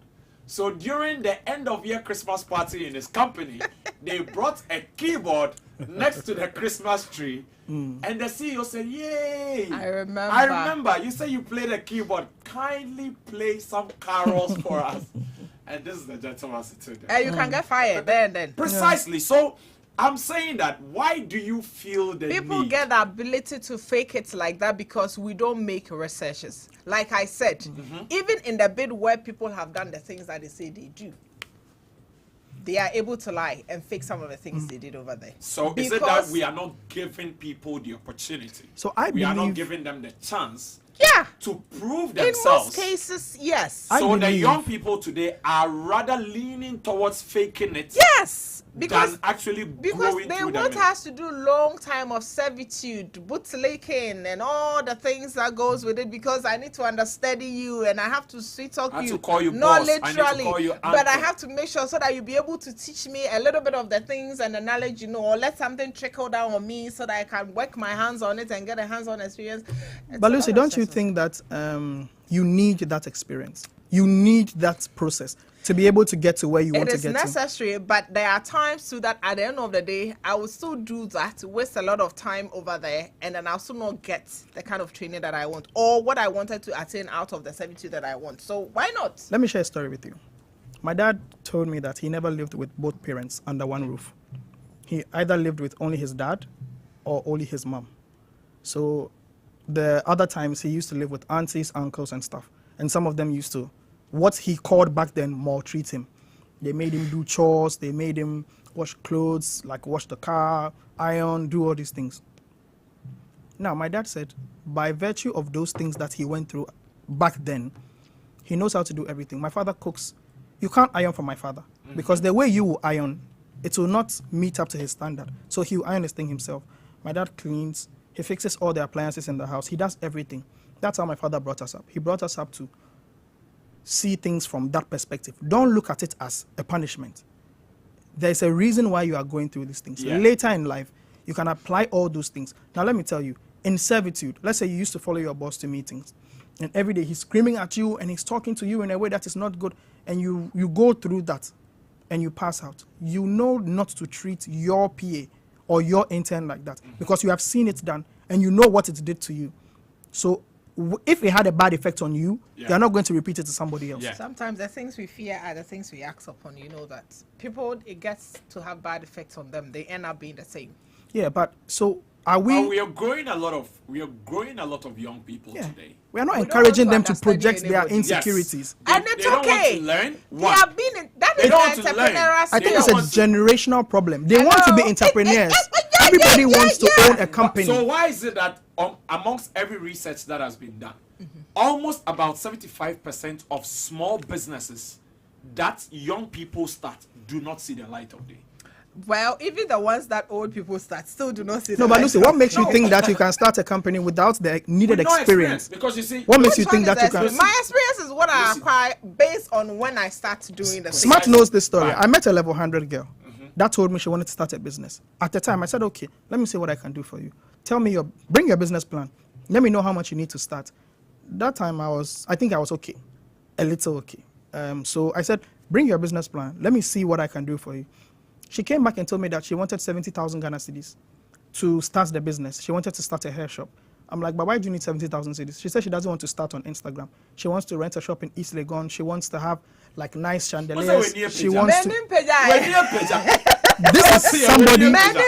So during the end of year Christmas party in his company, they brought a keyboard next to the Christmas tree, and the CEO said, "Yay! I remember. You say you play the keyboard. Kindly play some carols for us." And this is the gentleman sitting there. And you can get fired then. Precisely. So I'm saying that, why do you feel the people need? get the ability to fake it like that because we don't make researches. Like I said, even in the bit where people have done the things that they say they do, they are able to lie and fake some of the things they did over there. So is it that we are not giving people the opportunity? So we are not giving them the chance to prove in themselves. most cases, yes. So the young people today are rather leaning towards faking it. Yes. Than actually going they through want them. us to do long time of servitude, bootlicking, and all the things that goes with it, because I need to understudy you and I have to sweet talk you. To call you not boss. literally, I need to call you but I have to make sure so that you'll be able to teach me a little bit of the things and the knowledge, or let something trickle down on me so that I can work my hands on it and get a hands-on experience. But Lucy, don't you think that you need that experience? You need that process to be able to get to where you want to get to. It is necessary, but there are times too that at the end of the day, I will still do that, waste a lot of time over there, and then I'll still not get the kind of training that I want or what I wanted to attain out of the servitude that I want. So why not? Let me share a story with you. My dad told me that he never lived with both parents under one roof. He either lived with only his dad or only his mom. So the other times he used to live with aunties, uncles, and stuff. And some of them used to, what he called back then, maltreat him. They made him do chores, they made him wash clothes, like wash the car, iron, do all these things. Now, my dad said, by virtue of those things that he went through back then, he knows how to do everything. My father cooks. You can't iron for my father, because the way you will iron, it will not meet up to his standard. So he will iron his thing himself. My dad cleans, he fixes all the appliances in the house, he does everything. That's how my father brought us up. He brought us up to see things from that perspective. Don't look at it as a punishment. There's a reason why you are going through these things. Later in life, you can apply all those things. Now, let me tell you, in servitude, let's say you used to follow your boss to meetings, and every day he's screaming at you and he's talking to you in a way that is not good, and you go through that and you pass out. You know not to treat your PA or your intern like that, because you have seen it done and you know what it did to you. So if it had a bad effect on you, you're not going to repeat it to somebody else. Sometimes the things we fear are the things we act upon. You know that people, it gets to have bad effects on them. They end up being the same. Yeah, but so are we? We are growing a lot of young people today. We are not encouraging them to project their insecurities. And it's they okay. Don't want to learn. They have been. That is the entrepreneurial. I think it's a generational problem. They want to be entrepreneurs. Everybody wants to own a company. So why is it that amongst every research that has been done, almost about 75% of small businesses that young people start do not see the light of day? Well, even the ones that old people start still do not see the light. No, but Lucy, what makes you think that you can start a company without the needed experience? Because you see, what makes you think that you can? My experience is what I acquire based on when I start doing the Smart knows this story. I met a level 100 girl that told me she wanted to start a business. At the time, I said, okay, let me see what I can do for you. Tell me bring your business plan. Let me know how much you need to start. That time I think I was okay, a little okay. So I said, bring your business plan. Let me see what I can do for you. She came back and told me that she wanted 70,000 Ghana cedis to start the business. She wanted to start a hair shop. I'm like, but why do you need 70,000 cedis? She said she doesn't want to start on Instagram. She wants to rent a shop in East Legon. She wants to have like nice chandeliers. She wants to. this is somebody Many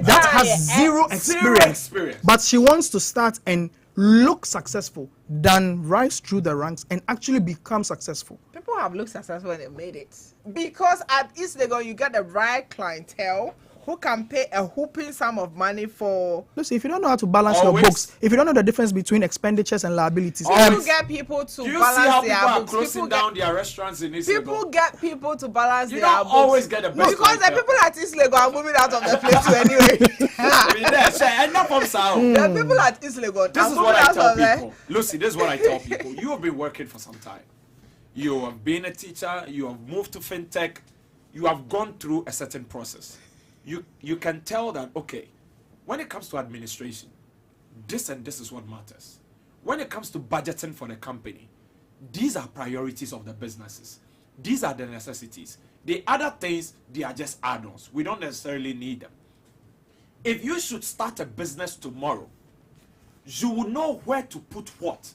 that has zero experience, but she wants to start and look successful, then rise through the ranks and actually become successful. People have looked successful when they made it. Because at East Legon, you get the right clientele who can pay a whooping sum of money for... Listen, if you don't know how to balance your books, if you don't know the difference between expenditures and liabilities... You get people to balance their books. Closing down their restaurants in East Legon? People get people to balance their books. You don't always get the best. Because the people at East Legon are moving out of the place too anyway. The people at East Legon this is what I tell people. Lucy, this is what I tell people. You have been working for some time. You have been a teacher. You have moved to fintech. You have gone through a certain process. You can tell that, okay, when it comes to administration, this and this is what matters. When it comes to budgeting for the company, these are priorities of the businesses. These are the necessities. The other things, they are just add-ons. We don't necessarily need them. If you should start a business tomorrow, you will know where to put what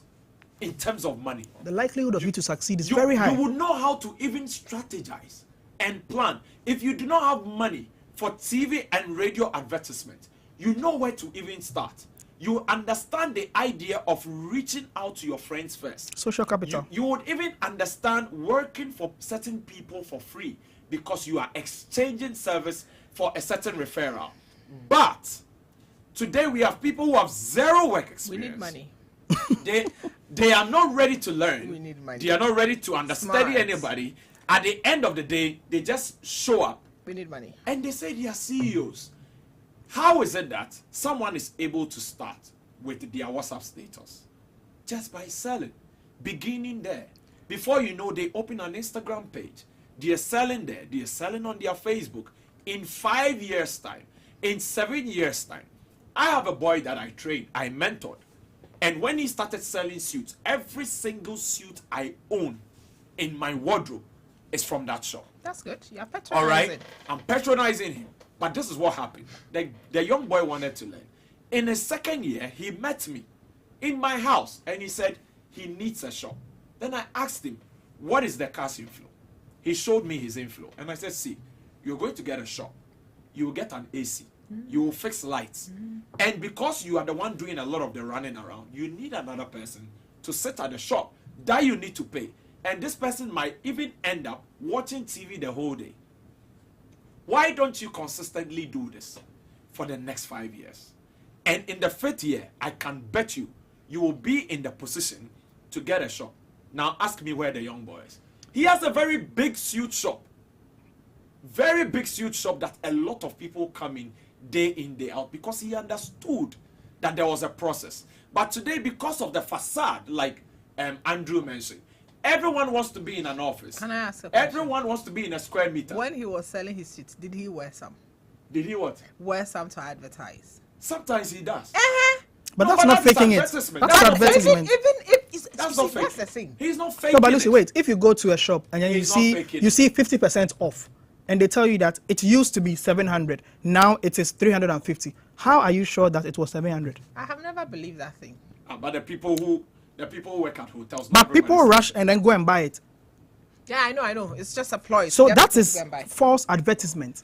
in terms of money. The likelihood of you to succeed is very high. You will know how to even strategize and plan. If you do not have money for TV and radio advertisement, you know where to even start. You understand the idea of reaching out to your friends first. Social capital. You would even understand working for certain people for free because you are exchanging service for a certain referral. But today we have people who have zero work experience. We need money. They are not ready to learn. We need money. They are not ready to understudy anybody. At the end of the day, they just show up. We need money. And they say they are CEOs. How is it that someone is able to start with their WhatsApp status? Just by selling. Beginning there. Before you know, they open an Instagram page. They are selling there. They are selling on their Facebook. In 5 years' time, in 7 years' time, I have a boy that I trained, I mentored. And when he started selling suits, every single suit I own in my wardrobe is from that shop. That's good. You're patronizing. All right? I'm patronizing him. But this is what happened. The young boy wanted to learn. In his second year, he met me in my house and he said he needs a shop. Then I asked him, what is the cash inflow? He showed me his inflow. And I said, see, you're going to get a shop. You will get an AC. You will fix lights. And because you are the one doing a lot of the running around, you need another person to sit at the shop that you need to pay. And this person might even end up watching TV the whole day. Why don't you consistently do this for the next 5 years? And in the 5th year, I can bet you, you will be in the position to get a shop. Now ask me where the young boy is. He has a very big suit shop. Very big suit shop that a lot of people come in, day out, because he understood that there was a process. But today, because of the facade, like Andrew mentioned, everyone wants to be in an office. Can I ask a question? Everyone wants to be in a square meter. When he was selling his suits, did he wear some? Did he what? Wear some to advertise. Sometimes he does. But that's not faking it. That's advertisement. Even if that's not faking. That's the thing. He's not faking. No, but Lucy, wait. If you go to a shop and then you see 50% off, and they tell you that it used to be 700, now it is 350. How are you sure that it was 700? I have never believed that thing. But the people who work at hotels. But people rush and then go and buy it. Yeah, I know. It's just a ploy. So that is false advertisement.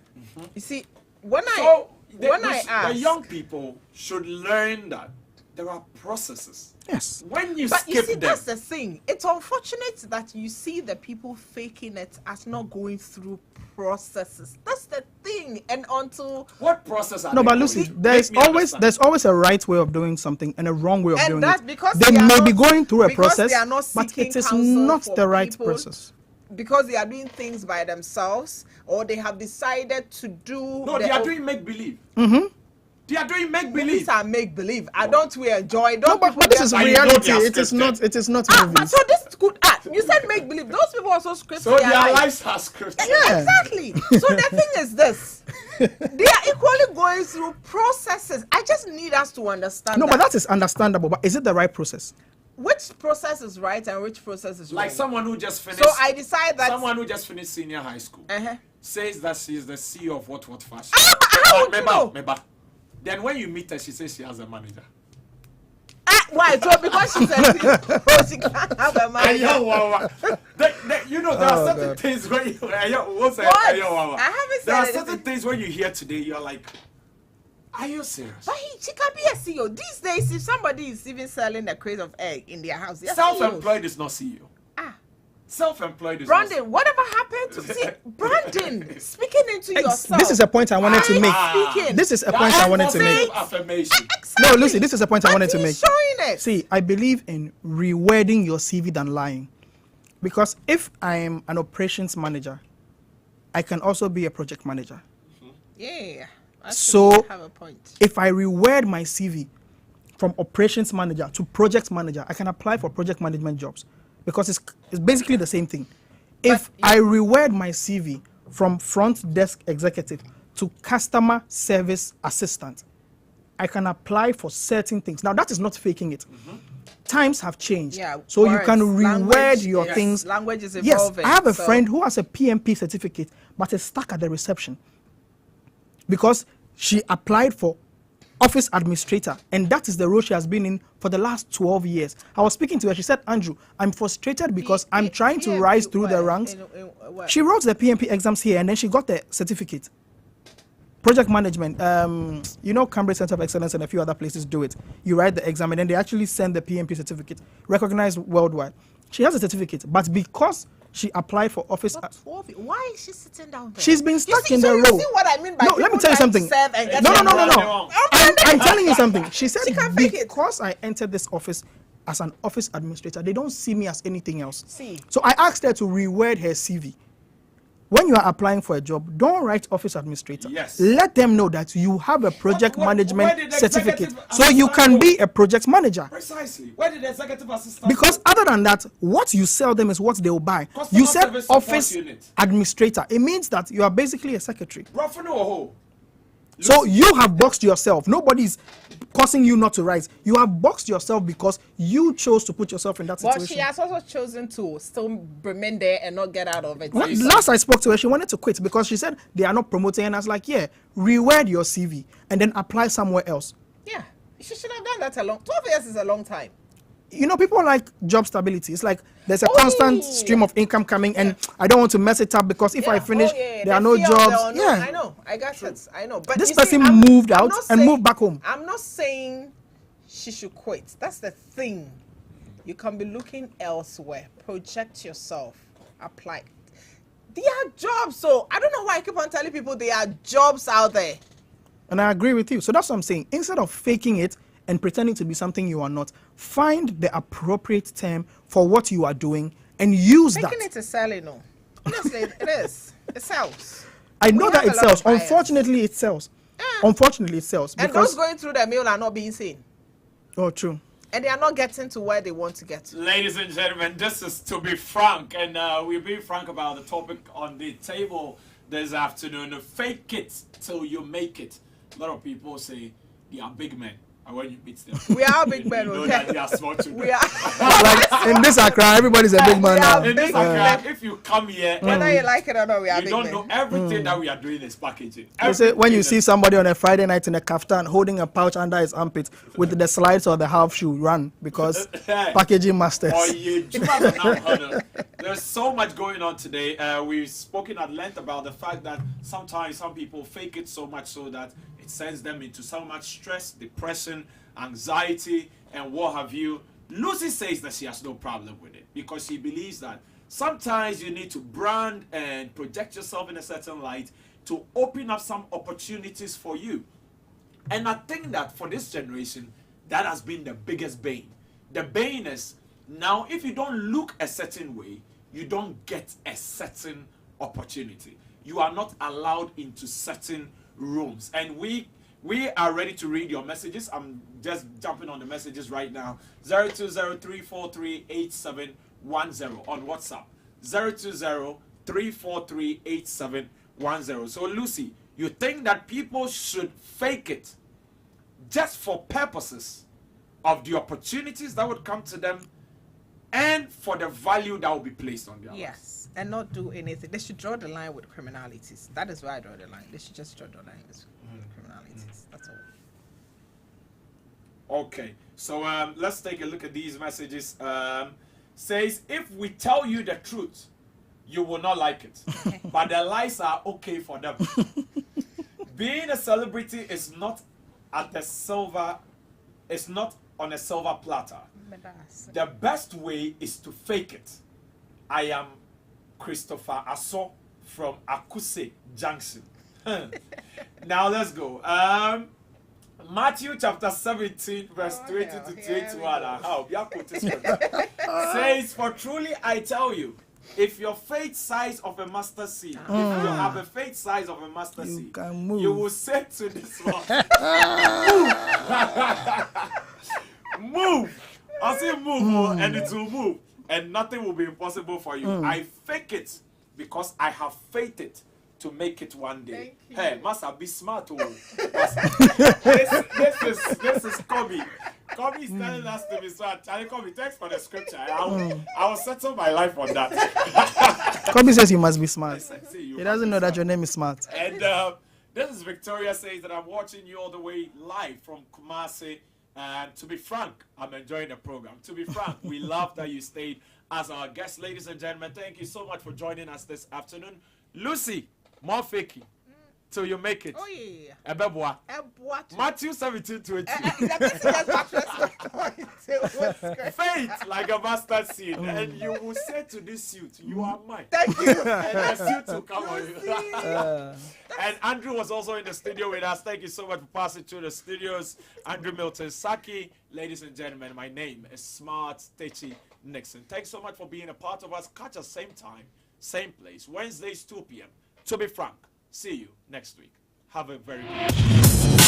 You see, when the ask, young people should learn that there are processes. Yes. When you but skip you see, them, that's the thing. It's unfortunate that you see the people faking it as not going through processes. That's the thing. And until what process are no, but Lucy, there's always a right way of doing something and a wrong way of doing it. Because they may be going through a process, but it is not the right process. Because they are doing things by themselves, or they have decided to do. No, they are doing make believe. They are doing make believe. These are make believe. Don't we enjoy? No, but this is reality. It is not. It is not movies. But so this could. You said make believe. Those people also script. So their lives are scripted. Yeah, exactly. So the thing is this: they are equally going through processes. I just need us to understand. No, but that is understandable. But is it the right process? Which process is right and which process is wrong? Like someone who just finished. So I decide that someone who just finished senior high school says that she is the CEO of what fashion. How would you know? Then when you meet her, she says she has a manager. Why? So because she said she can't have a man. You know, there are certain things when you. What? I haven't said There are anything. certain things when you hear today, you're like, are you serious? But she can be a CEO. These days, if somebody is even selling a crate of egg in their house, they're Self-employed is not CEO. Ah. Self-employed is Brandon, whatever happened to see Brandon speaking into yourself? This is a point I wanted to make. Speaking. This is a point I wanted to make. Affirmation. No, Lucy, this is a point I wanted to make. Showing it. See, I believe in rewording your CV than lying. Because if I am an operations manager, I can also be a project manager. Yeah. So, you have a point. if I reword my CV from operations manager to project manager, I can apply for project management jobs because it's basically the same thing. If I reword my CV from front desk executive to customer service assistant, I can apply for certain things. Now, that is not faking it. Times have changed. Yeah, so you words, can reword language, your yes, things. language is Yes, evolving, I have a so- friend who has a PMP certificate, but is stuck at the reception because she applied for office administrator, and that is the role she has been in for the last 12 years. I was speaking to her. She said, Andrew, I'm frustrated because I'm trying to rise through the ranks. She wrote the PMP exams here, and then she got the certificate. Project management, you know, Cambridge Center of Excellence and a few other places do it. You write the exam, and then they actually send the PMP certificate, recognized worldwide. She has a certificate, but because she applied for office... Why is she sitting down there? She's been You stuck see- in so the you role. see what I mean by No, let me people tell you trying to something. serve and get No. their I'm telling you something. She said She can't fake it. because I entered this office as an office administrator, they don't see me as anything else. See. So I asked her to reword her CV. When you are applying for a job, don't write office administrator. Yes. Let them know that you have a project where management did the certificate, executive so you can assistant be a project manager. Precisely. Where did the executive assistant Because go? other than that, what you sell them is what they will buy. Customer You said service support office unit. administrator. It means that you are basically a secretary. Ruffin or ho? So you have boxed yourself. Nobody's causing you not to rise. You have boxed yourself because you chose to put yourself in that But situation. she has also chosen to still remain there and not get out of it. Last I spoke to her, she wanted to quit because she said they are not promoting. And I was like, yeah, reword your CV and then apply somewhere else. Yeah, she should have done that 12 years is a long time. You know, people like job stability. It's like there's a Oh, constant yeah. stream of income coming, and I don't want to mess it up because if I finish, there are no jobs. Yeah, I know. I got it. I know. But this you see, person I'm moved out not and saying- moved back home. I'm not saying she should quit. That's the thing. You can be looking elsewhere. Project yourself. Apply. There are jobs. So I don't know why I keep on telling people there are jobs out there. And I agree with you. So that's what I'm saying. Instead of faking it and pretending to be something you are not, find the appropriate term for what you are doing and use that. Making it a selling, no. Honestly, it is. It sells. I know We that have it a lot sells. of buyers. Unfortunately, it sells. Unfortunately, it sells And those because. going through the mail are not being seen. Oh, true. And they are not getting to where they want to get to. Ladies and gentlemen, this is To Be Frank, and we're being frank about the topic on the table this afternoon. Fake it till you make it. A lot of people say they are big men, and when you meet them, We are big men, you know okay? that they are small children. We are. Like in this Accra, everybody's a big man We now. are In this big Accra, men. if you come here, Whether you like it or not, we are you big don't men. know everything that we are doing is packaging. They say when you Everything see is- somebody on a Friday night in a kaftan holding a pouch under his armpit with the slides or the half shoe, run because packaging masters. Oh, yeah, Juma Banana Huddle. There's so much going on today. We've spoken at length about the fact that sometimes some people fake it so much so that it sends them into so much stress, depression, anxiety, and what have you. Lucy says that she has no problem with it because she believes that sometimes you need to brand and project yourself in a certain light to open up some opportunities for you. And I think that for this generation, that has been the biggest bane. The bane is now if you don't look a certain way, you don't get a certain opportunity. You are not allowed into certain rooms. And we are ready to read your messages. I'm just jumping on the messages right now. 020-343-8710 on WhatsApp. 020-343-8710. So Lucy, you think that people should fake it just for purposes of the opportunities that would come to them and for the value that will be placed on their lives? Yes, and not do anything. They should draw the line with criminalities. That is where I draw the line. They should just draw the line with criminalities. That's all. Okay, so let's take a look at these messages. Says, if we tell you the truth, you will not like it, but the lies are okay for them. Being a celebrity is not at the silver, it's not on a silver platter. The best way is to fake it. I am Christopher Asso from Akuse Junction. Now let's go. Matthew chapter 17, verse 20 to 21. Says, for truly I tell you, if your faith size of a mustard seed, if you have a faith size of a mustard seed, you will say to this one, move. I say move, and it will move, and nothing will be impossible for you. I fake it because I have faith it to make it one day. Hey, must I be smart? This is Kobe. Kobe is telling us to be smart. Charlie, Kobe, thanks for the scripture. I will settle my life on that. Kobe says you must be smart. He doesn't know that your name is smart. And this is Victoria says that I'm watching you all the way live from Kumasi. And to be frank, I'm enjoying the program. To be frank, we love that you stayed as our guest. Ladies and gentlemen, thank you so much for joining us this afternoon. Lucy, more faking till you make it. Oh, yeah. Ebeboa. Matthew 17:20. Faith like a mustard seed, and you will say to this suit, you are mine. Thank you. And the suit will come on you. And Andrew was also in the studio with us. Thank you so much for passing through the studios. Andrew Milton Saki. Ladies and gentlemen, my name is Smart Techi Nixon. Thanks so much for being a part of us. Catch us same time, same place, Wednesdays 2 p.m. To be frank, see you next week. Have a very good